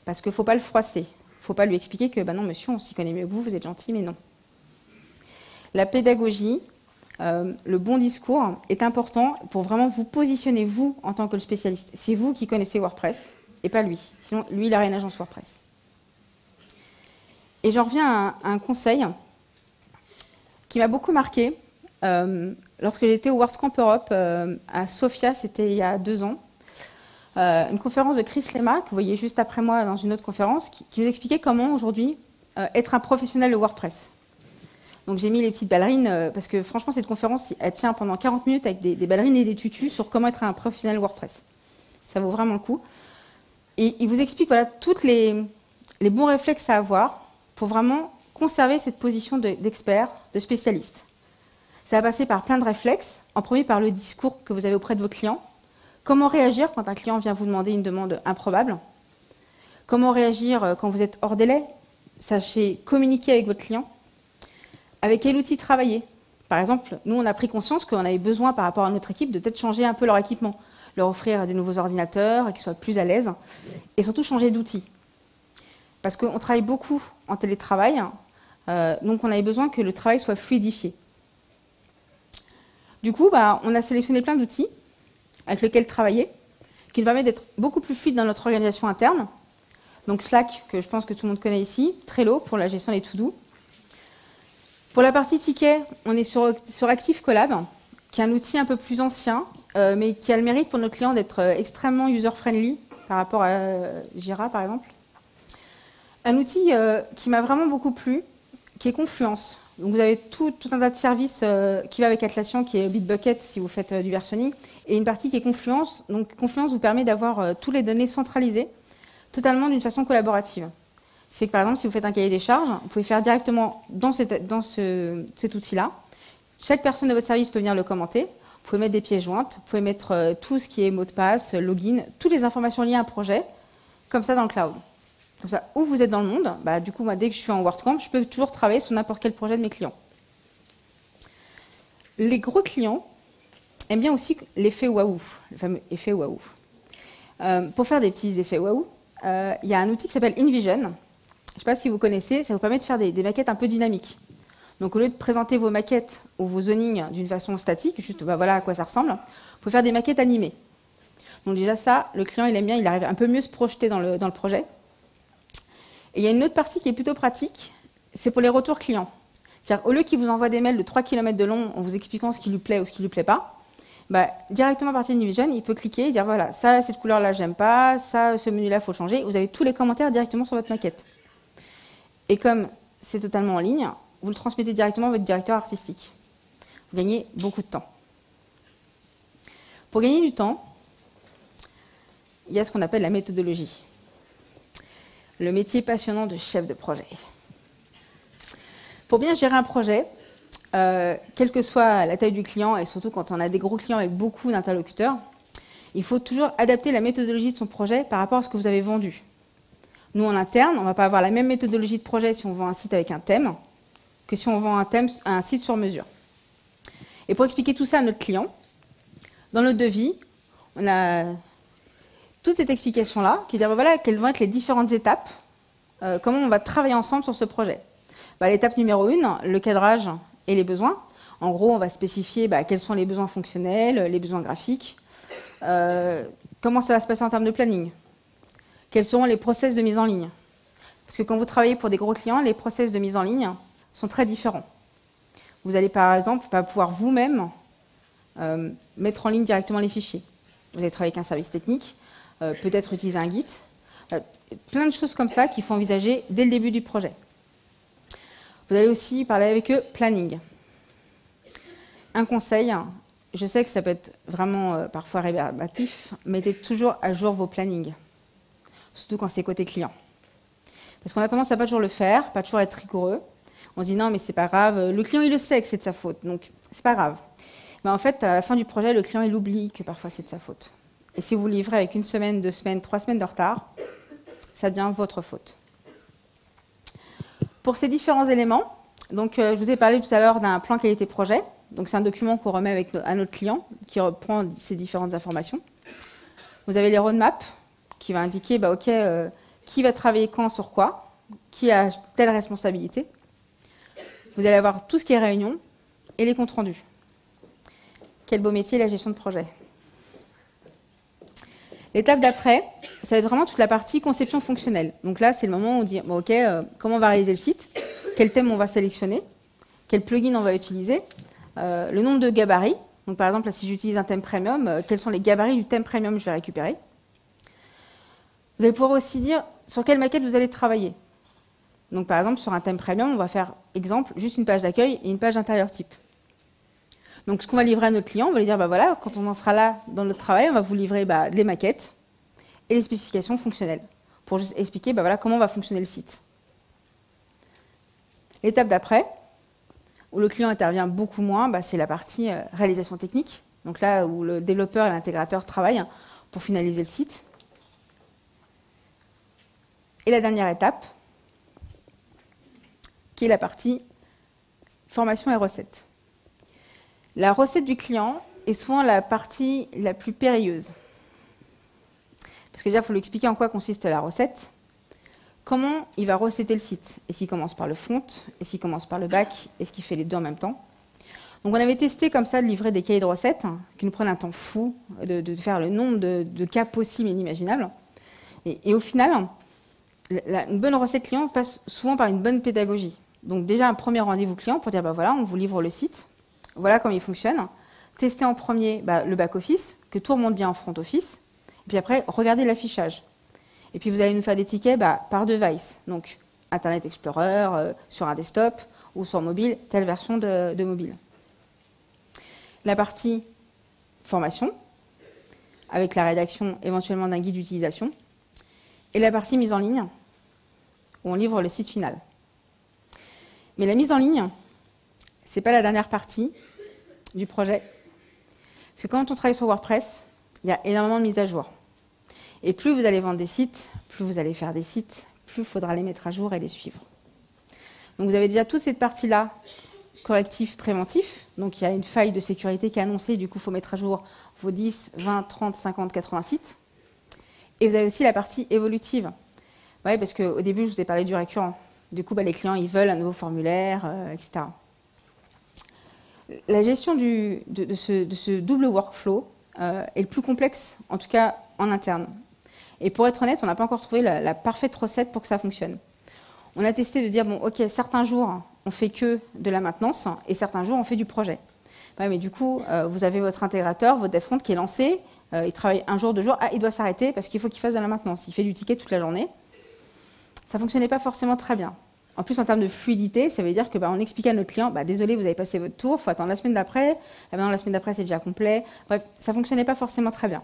Speaker 1: Parce qu'il ne faut pas le froisser. Il ne faut pas lui expliquer que, bah non monsieur, on s'y connaît mieux que vous êtes gentil, mais non. La pédagogie, le bon discours est important pour vraiment vous positionner, vous, en tant que le spécialiste. C'est vous qui connaissez WordPress, et pas lui. Sinon, lui, il a une agence WordPress. Et j'en reviens à un conseil qui m'a beaucoup marqué. Lorsque j'étais au WordCamp Europe à Sofia, c'était il y a 2 ans, une conférence de Chris Lema, que vous voyez juste après moi dans une autre conférence, qui nous expliquait comment aujourd'hui être un professionnel de WordPress. Donc j'ai mis les petites ballerines, parce que franchement cette conférence, elle tient pendant 40 minutes avec des ballerines et des tutus sur comment être un professionnel WordPress. Ça vaut vraiment le coup. Et il vous explique voilà, tous les bons réflexes à avoir pour vraiment conserver cette position d'expert, de spécialiste. Ça va passer par plein de réflexes. En premier, par le discours que vous avez auprès de vos clients. Comment réagir quand un client vient vous demander une demande improbable? Comment réagir quand vous êtes hors délai? Sachez communiquer avec votre client. Avec quel outil travailler? Par exemple, nous, on a pris conscience qu'on avait besoin, par rapport à notre équipe, de peut-être changer un peu leur équipement, leur offrir des nouveaux ordinateurs, qu'ils soient plus à l'aise, et surtout changer d'outils. Parce qu'on travaille beaucoup en télétravail, donc on avait besoin que le travail soit fluidifié. Du coup, on a sélectionné plein d'outils avec lesquels travailler, qui nous permettent d'être beaucoup plus fluide dans notre organisation interne. Donc Slack, que je pense que tout le monde connaît ici, Trello pour la gestion des to-do. Pour la partie ticket, on est sur Active Collab, qui est un outil un peu plus ancien, mais qui a le mérite pour nos clients d'être extrêmement user-friendly par rapport à Jira, par exemple. Un outil qui m'a vraiment beaucoup plu, qui est Confluence. Donc vous avez tout un tas de services qui va avec Atlassian, qui est Bitbucket si vous faites du versionning, et une partie qui est Confluence. Donc Confluence vous permet d'avoir toutes les données centralisées, totalement d'une façon collaborative. C'est que par exemple, si vous faites un cahier des charges, vous pouvez faire directement dans cet outil-là. Chaque personne de votre service peut venir le commenter. Vous pouvez mettre des pièces jointes, vous pouvez mettre tout ce qui est mot de passe, login, toutes les informations liées à un projet, comme ça dans le cloud. Comme ça, où vous êtes dans le monde, du coup, moi, dès que je suis en WordCamp, je peux toujours travailler sur n'importe quel projet de mes clients. Les gros clients aiment bien aussi l'effet waouh, le fameux effet waouh. Pour faire des petits effets waouh, il y a un outil qui s'appelle InVision. Je ne sais pas si vous connaissez, ça vous permet de faire des maquettes un peu dynamiques. Donc au lieu de présenter vos maquettes ou vos zonings d'une façon statique, juste voilà à quoi ça ressemble, vous pouvez faire des maquettes animées. Donc déjà ça, le client il aime bien, il arrive un peu mieux se projeter dans le projet. Et il y a une autre partie qui est plutôt pratique, c'est pour les retours clients. C'est-à-dire au lieu qu'il vous envoie des mails de 3 km de long en vous expliquant ce qui lui plaît ou ce qui lui plaît pas, directement à partir d'InVision, il peut cliquer et dire voilà, ça, cette couleur-là, j'aime pas, ça, ce menu-là, il faut le changer. Vous avez tous les commentaires directement sur votre maquette. Et comme c'est totalement en ligne, vous le transmettez directement à votre directeur artistique. Vous gagnez beaucoup de temps. Pour gagner du temps, il y a ce qu'on appelle la méthodologie. Le métier passionnant de chef de projet. Pour bien gérer un projet, quelle que soit la taille du client, et surtout quand on a des gros clients avec beaucoup d'interlocuteurs, il faut toujours adapter la méthodologie de son projet par rapport à ce que vous avez vendu. Nous, en interne, on ne va pas avoir la même méthodologie de projet si on vend un site avec un thème que si on vend un site sur mesure. Et pour expliquer tout ça à notre client, dans notre devis, on a toute cette explication-là qui dit voilà, quelles vont être les différentes étapes, comment on va travailler ensemble sur ce projet. L'étape numéro 1, le cadrage et les besoins. En gros, on va spécifier quels sont les besoins fonctionnels, les besoins graphiques, comment ça va se passer en termes de planning. Quels seront les process de mise en ligne? Parce que quand vous travaillez pour des gros clients, les process de mise en ligne sont très différents. Vous allez par exemple pas pouvoir vous-même mettre en ligne directement les fichiers. Vous allez travailler avec un service technique, peut-être utiliser un Git. Plein de choses comme ça qu'il faut envisager dès le début du projet. Vous allez aussi parler avec eux planning. Un conseil, je sais que ça peut être vraiment parfois rébarbatif, mettez toujours à jour vos plannings, surtout quand c'est côté client. Parce qu'on a tendance à pas toujours le faire, pas toujours être rigoureux. On se dit non mais c'est pas grave, le client il le sait que c'est de sa faute, donc c'est pas grave. Mais en fait, à la fin du projet, le client il oublie que parfois c'est de sa faute. Et si vous livrez avec 1 semaine, 2 semaines, 3 semaines de retard, ça devient votre faute. Pour ces différents éléments, donc, je vous ai parlé tout à l'heure d'un plan qualité projet. Donc, c'est un document qu'on remet à notre client qui reprend ces différentes informations. Vous avez les roadmaps qui va indiquer qui va travailler quand sur quoi, qui a telle responsabilité. Vous allez avoir tout ce qui est réunion et les comptes rendus. Quel beau métier, la gestion de projet. L'étape d'après, ça va être vraiment toute la partie conception fonctionnelle. Donc là, c'est le moment où on dit, comment on va réaliser le site, quel thème on va sélectionner, quel plugin on va utiliser, le nombre de gabarits. Donc par exemple, là, si j'utilise un thème premium, quels sont les gabarits du thème premium que je vais récupérer. Vous allez pouvoir aussi dire sur quelle maquette vous allez travailler. Donc par exemple, sur un thème premium, on va faire, exemple, juste une page d'accueil et une page d'intérieur type. Donc, ce qu'on va livrer à notre client, on va lui dire, voilà, quand on en sera là dans notre travail, on va vous livrer les maquettes et les spécifications fonctionnelles pour juste expliquer voilà, comment va fonctionner le site. L'étape d'après, où le client intervient beaucoup moins, c'est la partie réalisation technique. Donc là, où le développeur et l'intégrateur travaillent pour finaliser le site. Et la dernière étape, qui est la partie formation et recettes. La recette du client est souvent la partie la plus périlleuse. Parce que déjà, il faut lui expliquer en quoi consiste la recette. Comment il va recetter le site. Est-ce qu'il commence par le front? Est-ce qu'il commence par le back? Est-ce qu'il fait les deux en même temps? Donc on avait testé comme ça de livrer des cahiers de recettes qui nous prennent un temps fou de faire le nombre de cas possibles et inimaginables. Et au final, une bonne recette client passe souvent par une bonne pédagogie. Donc déjà, un premier rendez-vous client pour dire, voilà, on vous livre le site. Voilà comment il fonctionne. Testez en premier le back-office, que tout remonte bien en front-office. Et puis après, regardez l'affichage. Et puis vous allez nous faire des tickets par device. Donc, Internet Explorer, sur un desktop ou sur mobile, telle version de mobile. La partie formation, avec la rédaction éventuellement d'un guide d'utilisation. Et la partie mise en ligne, où on livre le site final. Mais la mise en ligne, ce n'est pas la dernière partie du projet. Parce que quand on travaille sur WordPress, il y a énormément de mises à jour. Et plus vous allez vendre des sites, plus vous allez faire des sites, plus il faudra les mettre à jour et les suivre. Donc vous avez déjà toute cette partie-là, correctif, préventif. Donc il y a une faille de sécurité qui est annoncée, du coup il faut mettre à jour vos 10, 20, 30, 50, 80 sites. Et vous avez aussi la partie évolutive. Ouais, parce qu'au début, je vous ai parlé du récurrent. Du coup, les clients, ils veulent un nouveau formulaire, etc. La gestion de ce double workflow est le plus complexe, en tout cas en interne. Et pour être honnête, on n'a pas encore trouvé la parfaite recette pour que ça fonctionne. On a testé de dire, certains jours, on fait que de la maintenance et certains jours, on fait du projet. Ouais, mais du coup, vous avez votre intégrateur, votre DevFront qui est lancé, il travaille un jour, 2 jours, il doit s'arrêter parce qu'il faut qu'il fasse de la maintenance. Il fait du ticket toute la journée. Ça ne fonctionnait pas forcément très bien. En plus, en termes de fluidité, ça veut dire que on expliquait à notre client, désolé, vous avez passé votre tour, il faut attendre la semaine d'après. Maintenant, la semaine d'après, c'est déjà complet. Bref, ça ne fonctionnait pas forcément très bien.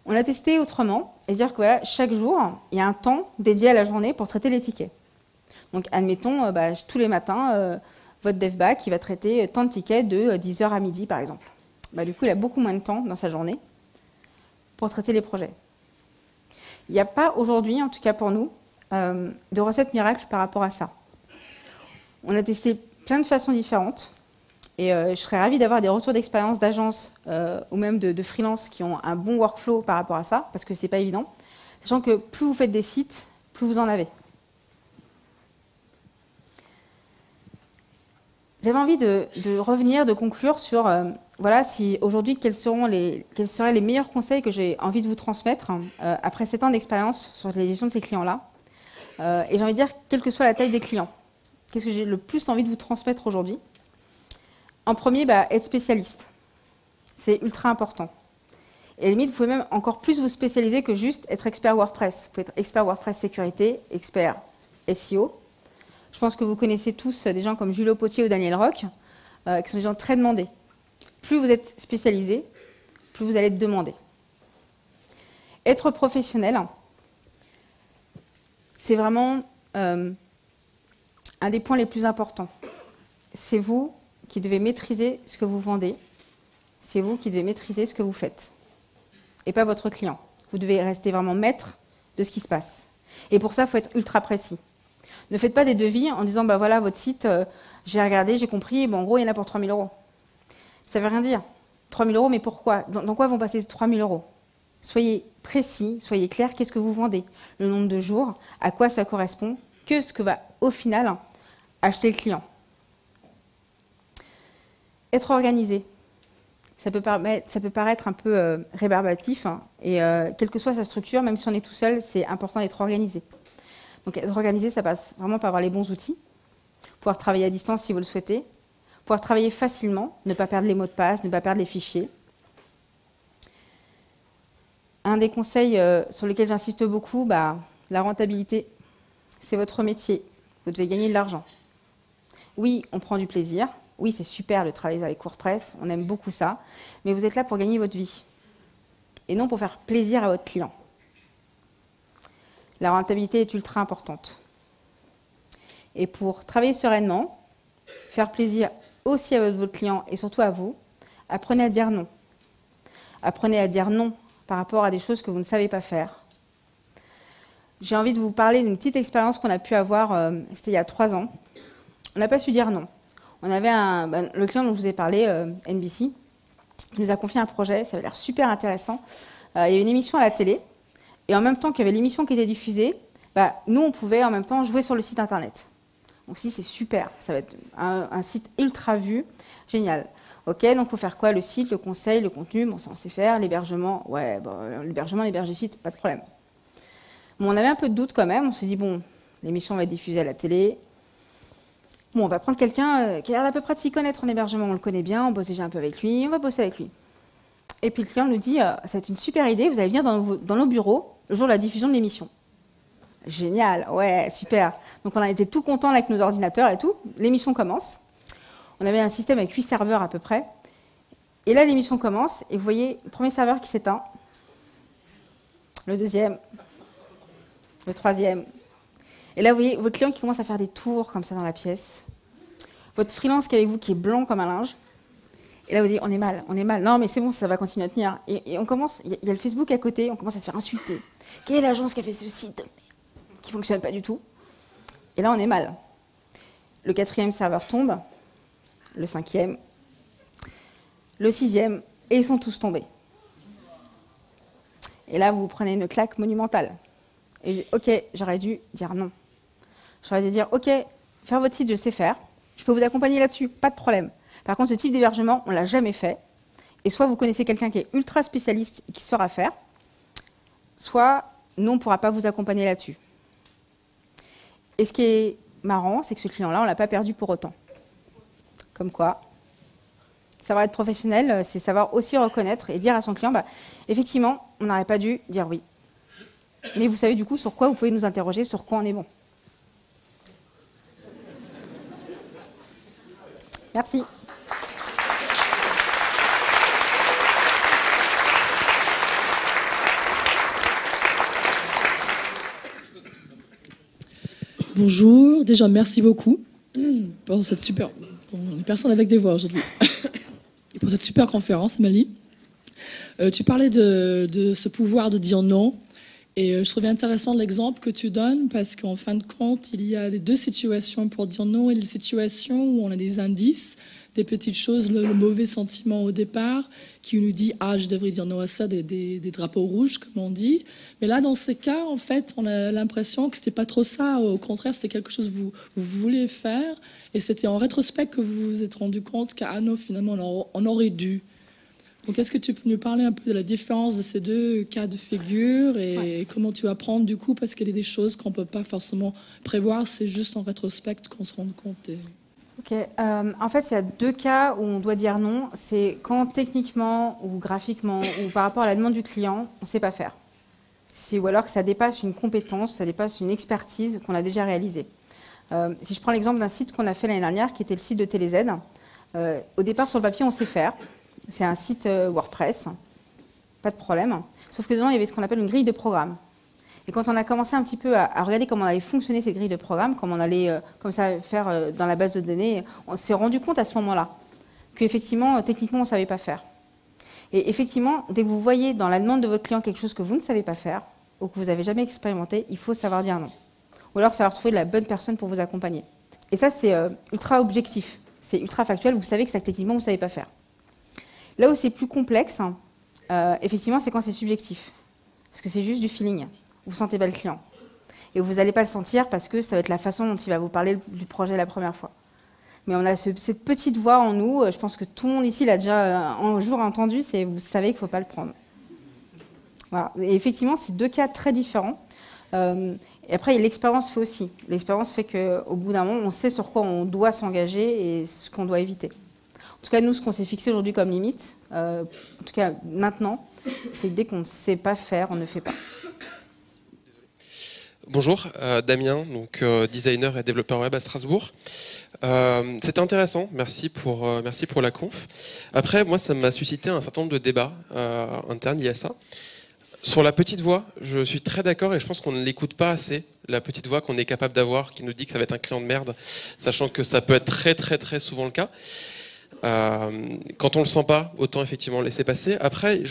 Speaker 1: On a testé autrement, et dire que chaque jour, il y a un temps dédié à la journée pour traiter les tickets. Donc, admettons, tous les matins, votre DevBack, il va traiter tant de tickets de 10h à midi, par exemple. Du coup, il a beaucoup moins de temps dans sa journée pour traiter les projets. Il n'y a pas aujourd'hui, en tout cas pour nous, de recette miracle par rapport à ça. On a testé plein de façons différentes et je serais ravie d'avoir des retours d'expérience d'agences ou même de freelance qui ont un bon workflow par rapport à ça, parce que ce n'est pas évident. Sachant que plus vous faites des sites, plus vous en avez. J'avais envie de revenir, de conclure sur si aujourd'hui, quels seraient les meilleurs conseils que j'ai envie de vous transmettre après 7 ans d'expérience sur la gestion de ces clients-là. Et j'ai envie de dire, quelle que soit la taille des clients, qu'est-ce que j'ai le plus envie de vous transmettre aujourd'hui? En premier, être spécialiste. C'est ultra important. Et à la limite, vous pouvez même encore plus vous spécialiser que juste être expert WordPress. Vous pouvez être expert WordPress sécurité, expert SEO. Je pense que vous connaissez tous des gens comme Julio Potier ou Daniel Roch, qui sont des gens très demandés. Plus vous êtes spécialisé, plus vous allez être demandé. Être professionnel, c'est vraiment un des points les plus importants. C'est vous qui devez maîtriser ce que vous vendez. C'est vous qui devez maîtriser ce que vous faites. Et pas votre client. Vous devez rester vraiment maître de ce qui se passe. Et pour ça, il faut être ultra précis. Ne faites pas des devis en disant, bah voilà, votre site, j'ai regardé, j'ai compris, bon, en gros, il y en a pour 3 000 €. Ça ne veut rien dire. 3 000 €, mais pourquoi? Dans quoi vont passer ces 3 000 €? Soyez précis, soyez clair, qu'est-ce que vous vendez? Le nombre de jours, à quoi ça correspond? Que ce que va, au final, acheter le client. Être organisé. Ça peut paraître un peu rébarbatif, hein, et quelle que soit sa structure, même si on est tout seul, c'est important d'être organisé. Donc être organisé, ça passe vraiment par avoir les bons outils, pouvoir travailler à distance si vous le souhaitez, pouvoir travailler facilement, ne pas perdre les mots de passe, ne pas perdre les fichiers. Un des conseils sur lesquels j'insiste beaucoup, la rentabilité, c'est votre métier. Vous devez gagner de l'argent. Oui, on prend du plaisir. Oui, c'est super de travailler avec WordPress, on aime beaucoup ça, mais vous êtes là pour gagner votre vie et non pour faire plaisir à votre client. La rentabilité est ultra importante. Et pour travailler sereinement, faire plaisir aussi à votre client et surtout à vous, apprenez à dire non. Apprenez à dire non par rapport à des choses que vous ne savez pas faire. J'ai envie de vous parler d'une petite expérience qu'on a pu avoir, c'était il y a 3 ans. On n'a pas su dire non. On avait le client dont je vous ai parlé, NBC, qui nous a confié un projet, ça avait l'air super intéressant. Il y avait une émission à la télé, et en même temps qu'il y avait l'émission qui était diffusée, nous, on pouvait en même temps jouer sur le site internet. Donc si, c'est super, ça va être un site ultra vu, génial. Ok, donc il faut faire quoi? Le site, le conseil, le contenu, bon, ça on sait faire, l'hébergement, ouais, l'hébergement, l'héberger site, pas de problème. Bon, on avait un peu de doute quand même, on s'est dit, bon, l'émission va être diffusée à la télé. Bon, on va prendre quelqu'un qui a l'air à peu près de s'y connaître en hébergement, on le connaît bien, on bosse déjà un peu avec lui, on va bosser avec lui. Et puis le client nous dit, ça va être une super idée, vous allez venir dans nos bureaux le jour de la diffusion de l'émission. Génial, ouais, super. Donc on a été tout contents avec nos ordinateurs et tout, l'émission commence. On avait un système avec 8 serveurs à peu près. Et là, l'émission commence, et vous voyez le premier serveur qui s'éteint, le deuxième, le troisième. Et là, vous voyez votre client qui commence à faire des tours comme ça dans la pièce. Votre freelance qui est avec vous, qui est blanc comme un linge. Et là, vous dites, on est mal, on est mal. Non, mais c'est bon, ça va continuer à tenir. Et on commence, il y a le Facebook à côté, on commence à se faire insulter. Quelle est l'agence qui a fait ce site qui ne fonctionne pas du tout? Et là, on est mal. Le 4e serveur tombe, le 5e, le 6e, et ils sont tous tombés. Et là, vous prenez une claque monumentale. Et ok, j'aurais dû dire non. J'aurais dû dire, ok, faire votre site, je sais faire. Je peux vous accompagner là-dessus, pas de problème. Par contre, ce type d'hébergement, on ne l'a jamais fait. Et soit vous connaissez quelqu'un qui est ultra spécialiste et qui saura faire, soit nous, on ne pourra pas vous accompagner là-dessus. Et ce qui est marrant, c'est que ce client-là, on ne l'a pas perdu pour autant. Comme quoi, savoir être professionnel, c'est savoir aussi reconnaître et dire à son client, effectivement, on n'aurait pas dû dire oui. Mais vous savez du coup sur quoi vous pouvez nous interroger, sur quoi on est bon. Merci.
Speaker 2: Bonjour, déjà merci beaucoup pour cette super... Bon, personne avec des voix aujourd'hui. Et pour cette super conférence, Mali. Tu parlais de ce pouvoir de dire non. Et je trouvais intéressant l'exemple que tu donnes parce qu'en fin de compte, il y a les 2 situations pour dire non et les situations où on a des indices, des petites choses, le mauvais sentiment au départ qui nous dit « Ah, je devrais dire non à ça », des drapeaux rouges, comme on dit. Mais là, dans ces cas, en fait, on a l'impression que c'était pas trop ça. Au contraire, c'était quelque chose que vous vouliez faire et c'était en rétrospect que vous vous êtes rendu compte qu'à non, finalement, on aurait dû. Donc, est-ce que tu peux nous parler un peu de la différence de ces 2 cas de figure et comment tu vas prendre du coup, parce qu'il y a des choses qu'on ne peut pas forcément prévoir, c'est juste en rétrospect qu'on se rend compte.
Speaker 1: Ok. En fait, il y a deux cas où on doit dire non. C'est quand techniquement ou graphiquement ou par rapport à la demande du client, on ne sait pas faire. Ou alors que ça dépasse une compétence, ça dépasse une expertise qu'on a déjà réalisée. Si je prends l'exemple d'un site qu'on a fait l'année dernière, qui était le site de TéléZ, au départ, sur le papier, on sait faire. C'est un site WordPress, pas de problème. Sauf que dedans, il y avait ce qu'on appelle une grille de programme. Et quand on a commencé un petit peu à regarder comment allait fonctionner cette grille de programme, comment on allait comme ça faire dans la base de données, on s'est rendu compte à ce moment-là qu'effectivement, techniquement, on ne savait pas faire. Et effectivement, dès que vous voyez dans la demande de votre client quelque chose que vous ne savez pas faire ou que vous n'avez jamais expérimenté, il faut savoir dire non. Ou alors savoir trouver la bonne personne pour vous accompagner. Et ça, c'est ultra objectif, c'est ultra factuel, vous savez que ça, techniquement, vous ne savez pas faire. Là où c'est plus complexe, effectivement, c'est quand c'est subjectif. Parce que c'est juste du feeling. Vous ne sentez pas le client. Et vous n'allez pas le sentir parce que ça va être la façon dont il va vous parler du projet la première fois. Mais on a cette petite voix en nous, je pense que tout le monde ici l'a déjà un jour entendu, c'est vous savez qu'il ne faut pas le prendre. Voilà. Et effectivement, c'est deux cas très différents. Et après, l'expérience fait aussi. L'expérience fait qu'au bout d'un moment, on sait sur quoi on doit s'engager et ce qu'on doit éviter. En tout cas, nous, ce qu'on s'est fixé aujourd'hui comme limite, en tout cas maintenant, c'est dès qu'on ne sait pas faire, on ne fait pas.
Speaker 3: Bonjour, Damien, donc designer et développeur web à Strasbourg. C'était intéressant, merci pour la conf. Après, moi, ça m'a suscité un certain nombre de débats internes liés à ça. Sur la petite voix, je suis très d'accord et je pense qu'on ne l'écoute pas assez, la petite voix qu'on est capable d'avoir, qui nous dit que ça va être un client de merde, sachant que ça peut être très très très souvent le cas. Quand on le sent pas, autant effectivement le laisser passer. Après,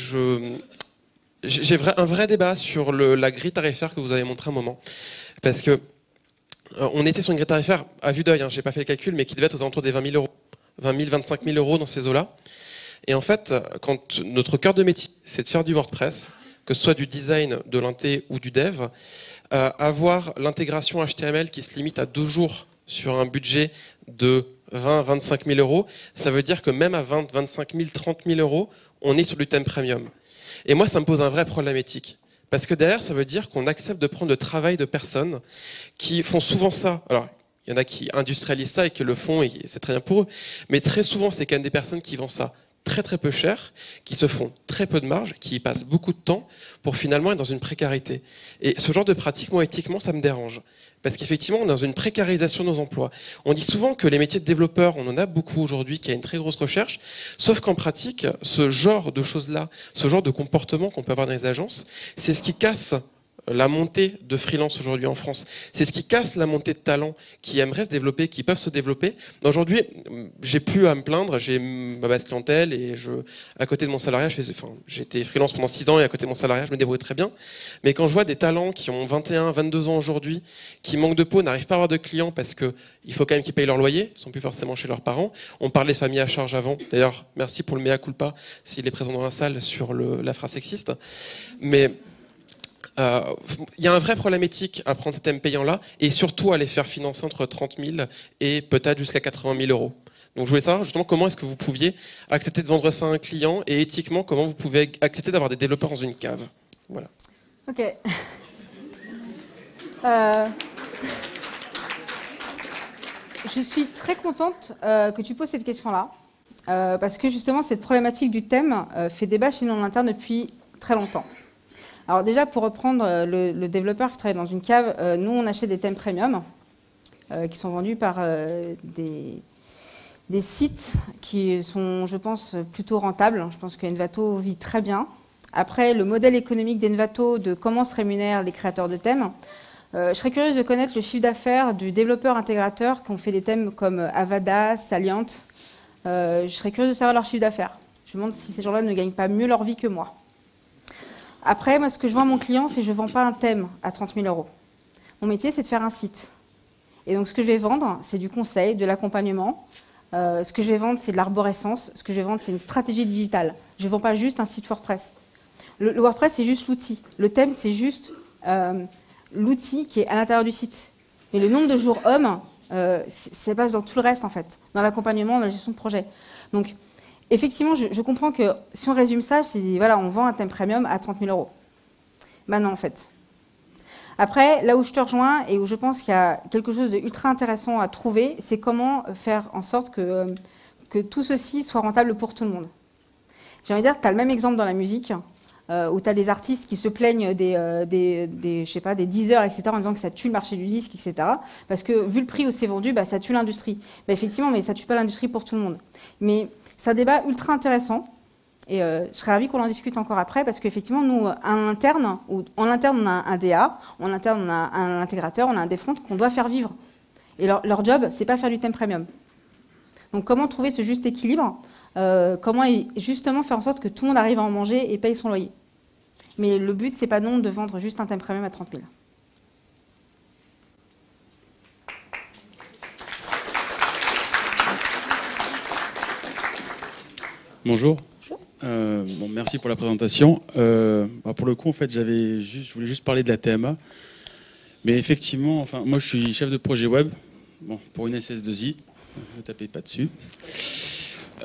Speaker 3: j'ai un vrai débat sur la grille tarifaire que vous avez montré un moment. Parce que on était sur une grille tarifaire à vue d'œil, hein, j'ai pas fait le calcul, mais qui devait être aux alentours des 20 000 euros. 20 000, 25 000 euros dans ces eaux-là. Et en fait, quand notre cœur de métier, c'est de faire du WordPress, que ce soit du design, de l'inté ou du dev, avoir l'intégration HTML qui se limite à 2 jours sur un budget de 20 25 000 euros, ça veut dire que même à 20 25 000, 30 000 euros, on est sur du thème premium. Et moi, ça me pose un vrai problème éthique. Parce que derrière, ça veut dire qu'on accepte de prendre le travail de personnes qui font souvent ça. Alors, il y en a qui industrialisent ça et qui le font, et c'est très bien pour eux. Mais très souvent, c'est quand même des personnes qui vendent ça très très peu cher, qui se font très peu de marge, qui y passent beaucoup de temps pour finalement être dans une précarité. Et ce genre de pratique, moi, éthiquement, ça me dérange. Parce qu'effectivement, on est dans une précarisation de nos emplois. On dit souvent que les métiers de développeurs, on en a beaucoup aujourd'hui, qu'il y a une très grosse recherche, sauf qu'en pratique, ce genre de choses-là, ce genre de comportement qu'on peut avoir dans les agences, c'est ce qui casse la montée de freelance aujourd'hui en France. C'est ce qui casse la montée de talents qui aimeraient se développer, qui peuvent se développer. Aujourd'hui, j'ai plus à me plaindre, j'ai ma base clientèle et à côté de mon salariat, j'étais freelance pendant 6 ans et à côté de mon salariat, je me débrouille très bien. Mais quand je vois des talents qui ont 21, 22 ans aujourd'hui, qui manquent de peau, n'arrivent pas à avoir de clients parce que il faut quand même qu'ils payent leur loyer, ils sont plus forcément chez leurs parents. On parlait de famille à charge avant. D'ailleurs, merci pour le mea culpa s'il est présent dans la salle sur la phrase sexiste. Mais y a un vrai problème éthique à prendre ces thèmes payants-là et surtout à les faire financer entre 30 000 et peut-être jusqu'à 80 000 euros. Donc je voulais savoir justement comment est-ce que vous pouviez accepter de vendre ça à un client et éthiquement comment vous pouvez accepter d'avoir des développeurs dans une cave. Voilà.
Speaker 1: Ok. Je suis très contente que tu poses cette question-là parce que justement cette problématique du thème fait débat chez nous en interne depuis très longtemps. Alors déjà, pour reprendre le développeur qui travaille dans une cave, nous, on achète des thèmes premium qui sont vendus par des sites qui sont, je pense, plutôt rentables. Je pense qu'Envato vit très bien. Après, le modèle économique d'Envato, de comment se rémunèrent les créateurs de thèmes, je serais curieuse de connaître le chiffre d'affaires du développeur intégrateur qui ont fait des thèmes comme Avada, Salient. Je serais curieuse de savoir leur chiffre d'affaires. Je me demande si ces gens-là ne gagnent pas mieux leur vie que moi. Après, moi, ce que je vends à mon client, c'est que je ne vends pas un thème à 30 000 euros. Mon métier, c'est de faire un site. Et donc, ce que je vais vendre, c'est du conseil, de l'accompagnement. Ce que je vais vendre, c'est de l'arborescence. Ce que je vais vendre, c'est une stratégie digitale. Je ne vends pas juste un site WordPress. Le WordPress, c'est juste l'outil. Le thème, c'est juste l'outil qui est à l'intérieur du site. Mais le nombre de jours hommes, ça passe dans tout le reste, en fait. Dans l'accompagnement, dans la gestion de projet. Donc, effectivement, je comprends que si on résume ça, c'est voilà, on vend un thème premium à 30 000 euros. Ben non, en fait. Après, là où je te rejoins et où je pense qu'il y a quelque chose d'ultra intéressant à trouver, c'est comment faire en sorte que tout ceci soit rentable pour tout le monde. J'ai envie de dire, tu as le même exemple dans la musique, où tu as des artistes qui se plaignent je sais pas, des 10 heures, etc., en disant que ça tue le marché du disque, etc. Parce que vu le prix où c'est vendu, bah, ça tue l'industrie. Bah, effectivement, mais ça tue pas l'industrie pour tout le monde. Mais c'est un débat ultra intéressant. Et je serais ravie qu'on en discute encore après, parce qu'effectivement, nous, en interne, on a un DA, en interne, on a un intégrateur, on a un défront qu'on doit faire vivre. Et leur job, c'est pas faire du thème premium. Donc comment trouver ce juste équilibre, comment justement faire en sorte que tout le monde arrive à en manger et paye son loyer. Mais le but, c'est pas non de vendre juste un thème premium à 30 000.
Speaker 4: Bonjour. Bon, merci pour la présentation. Pour le coup, en fait, je voulais juste parler de la TMA. Mais effectivement, enfin, moi, je suis chef de projet web, bon, pour une SS2I. Ne tapez pas dessus.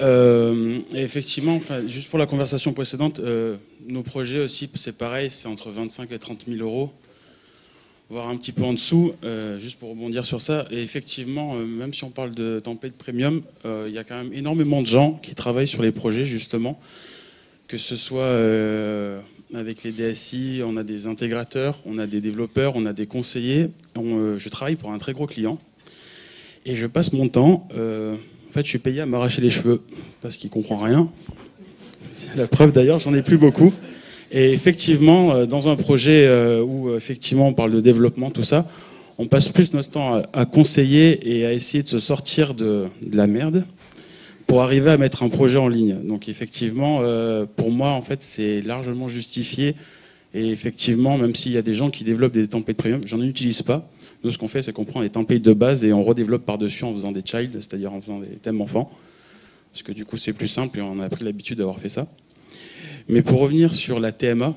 Speaker 4: Et effectivement, enfin, juste pour la conversation précédente, nos projets aussi, c'est pareil, c'est entre 25 et 30 000 euros, voire un petit peu en dessous, juste pour rebondir sur ça. Et effectivement, même si on parle de template premium, il y a quand même énormément de gens qui travaillent sur les projets, justement, que ce soit avec les DSI, on a des intégrateurs, on a des développeurs, on a des conseillers. Je travaille pour un très gros client et je passe mon temps, en fait, je suis payé à m'arracher les cheveux parce qu'il ne comprend rien. La preuve d'ailleurs, j'en ai plus beaucoup. Et effectivement, dans un projet où effectivement on parle de développement, tout ça, on passe plus notre temps à conseiller et à essayer de se sortir de la merde pour arriver à mettre un projet en ligne. Donc effectivement, pour moi, en fait, c'est largement justifié. Et effectivement, même s'il y a des gens qui développent des templates premium, j'en utilise pas. Nous, ce qu'on fait, c'est qu'on prend les templates de base et on redéveloppe par-dessus en faisant des child, c'est-à-dire en faisant des thèmes enfants. Parce que du coup, c'est plus simple et on a pris l'habitude d'avoir fait ça. Mais pour revenir sur la TMA,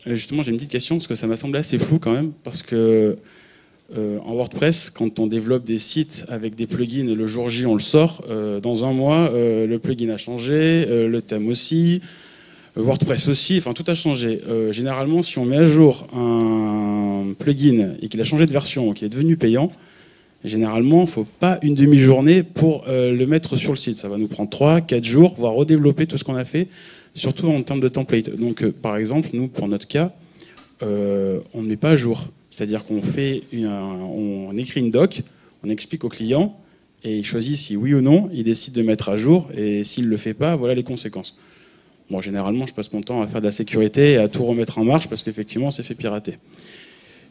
Speaker 4: justement, j'ai une petite question, parce que ça m'a semblé assez flou quand même, parce que en WordPress, quand on développe des sites avec des plugins, le jour J, on le sort. Dans un mois, le plugin a changé, le thème aussi, WordPress aussi, enfin tout a changé. Généralement, si on met à jour un plugin et qu'il a changé de version, qu'il est devenu payant, généralement, il ne faut pas une demi-journée pour le mettre sur le site. Ça va nous prendre 3-4 jours, voire redévelopper tout ce qu'on a fait, surtout en termes de template. Donc, par exemple, nous, pour notre cas, on ne met pas à jour. C'est-à-dire qu'on on écrit une doc, on explique au client, et il choisit si oui ou non, il décide de mettre à jour, et s'il ne le fait pas, voilà les conséquences. Bon, généralement, je passe mon temps à faire de la sécurité et à tout remettre en marche, parce qu'effectivement, c'est fait pirater.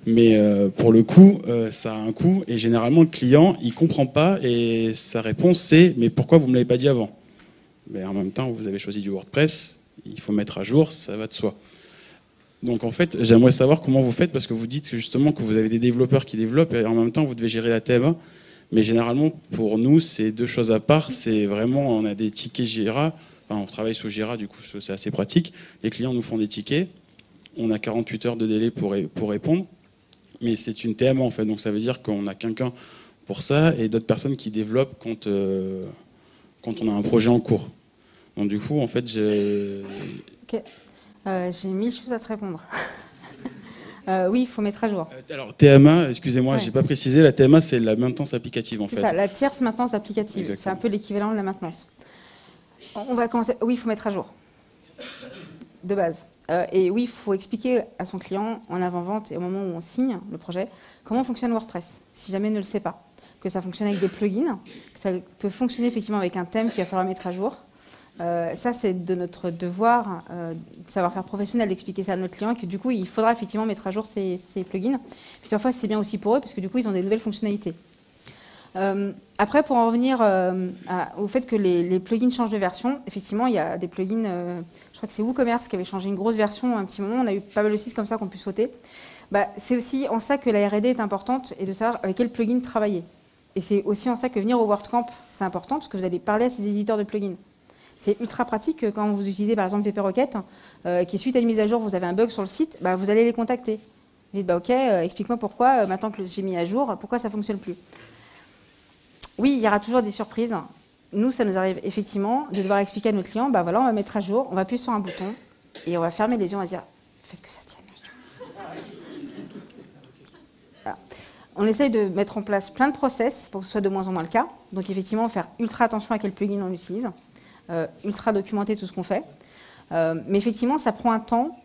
Speaker 4: Mais pour le coup, ça a un coût, et généralement, le client, il ne comprend pas, et sa réponse, c'est « mais pourquoi vous ne me l'avez pas dit avant ?» Mais en même temps, vous avez choisi du WordPress, il faut mettre à jour, ça va de soi. Donc en fait, j'aimerais savoir comment vous faites, parce que vous dites justement que vous avez des développeurs qui développent, et en même temps, vous devez gérer la TMA. Mais généralement, pour nous, c'est deux choses à part. C'est vraiment, on a des tickets Jira, enfin, on travaille sous Jira, du coup, c'est assez pratique. Les clients nous font des tickets, on a 48 heures de délai pour répondre. Mais c'est une TMA en fait, donc ça veut dire qu'on a quelqu'un pour ça et d'autres personnes qui développent quand on a un projet en cours. Donc du coup, en fait,
Speaker 1: Ok. J'ai 1000 choses à te répondre. Oui, il faut mettre à jour.
Speaker 4: Alors TMA, excusez-moi,
Speaker 1: Ouais.
Speaker 4: j'ai pas précisé, la TMA c'est la maintenance applicative en fait.
Speaker 1: C'est ça, la tierce maintenance applicative.
Speaker 4: Exactement.
Speaker 1: C'est un peu l'équivalent de la maintenance. On va commencer. Oui, il faut mettre à jour. De base. Et oui, il faut expliquer à son client en avant-vente et au moment où on signe le projet comment fonctionne WordPress, si jamais il ne le sait pas. Que ça fonctionne avec des plugins, que ça peut fonctionner effectivement avec un thème qu'il va falloir mettre à jour. Ça, c'est de notre devoir, de savoir-faire professionnel, d'expliquer ça à notre client, et que du coup, il faudra effectivement mettre à jour ces plugins. Puis parfois, c'est bien aussi pour eux, parce que du coup, ils ont des nouvelles fonctionnalités. Après, pour en revenir au fait que les plugins changent de version, effectivement, il y a des plugins, je crois que c'est WooCommerce qui avait changé une grosse version à un petit moment, on a eu pas mal de sites comme ça qu'on pu sauter. C'est aussi en ça que la R&D est importante, et de savoir avec quel plugin travailler. Et c'est aussi en ça que venir au WordCamp, c'est important, parce que vous allez parler à ces éditeurs de plugins. C'est ultra pratique quand vous utilisez par exemple VP-Rocket, qui suite à une mise à jour, vous avez un bug sur le site, vous allez les contacter. Vous dites, ok, explique-moi pourquoi, maintenant que j'ai mis à jour, pourquoi ça ne fonctionne plus. Oui, il y aura toujours des surprises. Nous, ça nous arrive effectivement de devoir expliquer à nos clients, voilà, on va mettre à jour, on va appuyer sur un bouton, et on va fermer les yeux, on va dire, faites que ça tienne. on essaye de mettre en place plein de process pour que ce soit de moins en moins le cas. Donc effectivement, faire ultra attention à quel plugin on utilise, ultra documenter tout ce qu'on fait. Mais effectivement, ça prend un temps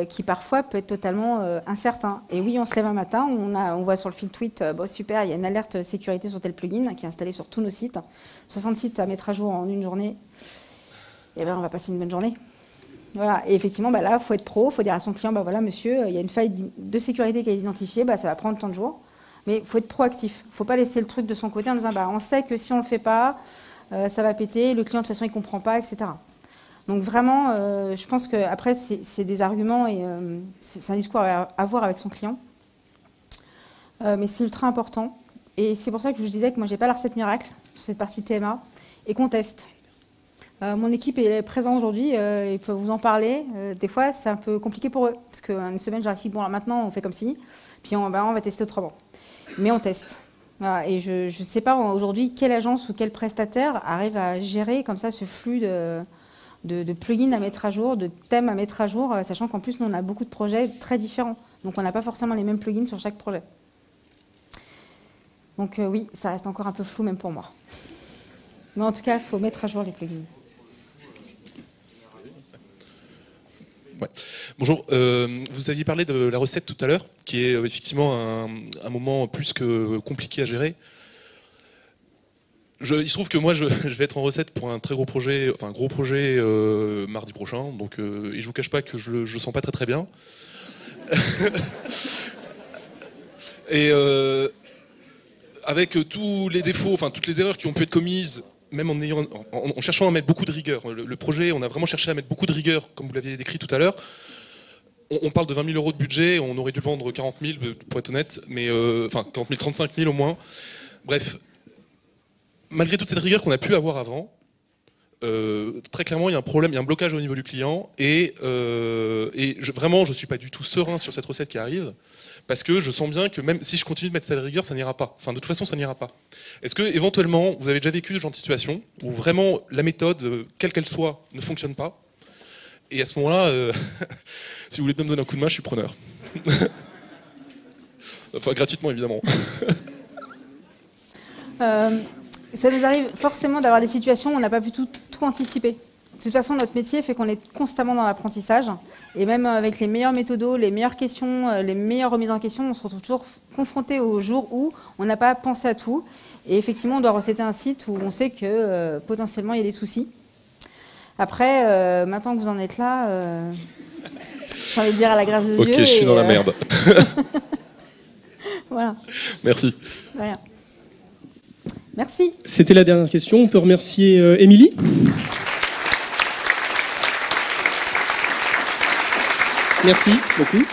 Speaker 1: qui parfois peut être totalement incertain. Et oui, on se lève un matin, on voit sur le fil tweet, super, il y a une alerte sécurité sur tel plugin qui est installé sur tous nos sites. 60 sites à mettre à jour en une journée. Et ben, on va passer une bonne journée. Voilà. Et effectivement, là, il faut être pro, il faut dire à son client, voilà, monsieur, il y a une faille de sécurité qui est identifiée, ça va prendre tant de jours. Mais il faut être proactif. Il ne faut pas laisser le truc de son côté en disant, on sait que si on ne le fait pas, ça va péter, le client de toute façon il ne comprend pas, etc. Donc vraiment, je pense qu'après, c'est des arguments et c'est un discours à avoir avec son client. Mais c'est ultra important. Et c'est pour ça que je vous disais que moi, je n'ai pas la recette miracle sur cette partie TMA et qu'on teste. Mon équipe est présente aujourd'hui, ils peuvent vous en parler. Des fois, c'est un peu compliqué pour eux. Parce qu'une semaine, j'arrive dit, alors maintenant, on fait comme ci, puis on va tester autrement. Mais on teste. Voilà. Et je ne sais pas aujourd'hui quelle agence ou quel prestataire arrive à gérer comme ça ce flux de plugins à mettre à jour, de thèmes à mettre à jour, sachant qu'en plus, nous, on a beaucoup de projets très différents. Donc, on n'a pas forcément les mêmes plugins sur chaque projet. Donc, oui, ça reste encore un peu flou, même pour moi. Mais en tout cas, il faut mettre à jour les plugins.
Speaker 5: Ouais. Bonjour, vous aviez parlé de la recette tout à l'heure, qui est effectivement un moment plus que compliqué à gérer. Il se trouve que moi, je vais être en recette pour un très gros projet, enfin un gros projet mardi prochain, donc, et je vous cache pas que je le sens pas très très bien. Et avec tous les défauts, enfin toutes les erreurs qui ont pu être commises, même en cherchant à mettre beaucoup de rigueur. Le projet, on a vraiment cherché à mettre beaucoup de rigueur, comme vous l'aviez décrit tout à l'heure. On parle de 20 000 € de budget, on aurait dû vendre 40 000, pour être honnête, mais enfin 40 000, 35 000 au moins. Bref, malgré toute cette rigueur qu'on a pu avoir avant, très clairement, il y a un problème, il y a un blocage au niveau du client, et vraiment, je ne suis pas du tout serein sur cette recette qui arrive, parce que je sens bien que même si je continue de mettre cette rigueur, ça n'ira pas. Enfin, de toute façon, ça n'ira pas. Est-ce que, éventuellement, vous avez déjà vécu ce genre de situation où vraiment la méthode, quelle qu'elle soit, ne fonctionne pas? Et à ce moment-là, si vous voulez bien me donner un coup de main, je suis preneur. Enfin, gratuitement, évidemment.
Speaker 1: Ça nous arrive forcément d'avoir des situations où on n'a pas pu tout anticiper. De toute façon, notre métier fait qu'on est constamment dans l'apprentissage. Et même avec les meilleurs méthodos, les meilleures questions, les meilleures remises en question, on se retrouve toujours confronté au jour où on n'a pas pensé à tout. Et effectivement, on doit recéter un site où on sait que potentiellement il y a des soucis. Après, maintenant que vous en êtes là, j'ai envie de dire à la grâce de Dieu.
Speaker 5: Ok, je suis dans la merde.
Speaker 1: Voilà.
Speaker 5: Merci.
Speaker 1: Rien. Merci.
Speaker 6: C'était la dernière question. On peut remercier Émilie. Merci beaucoup.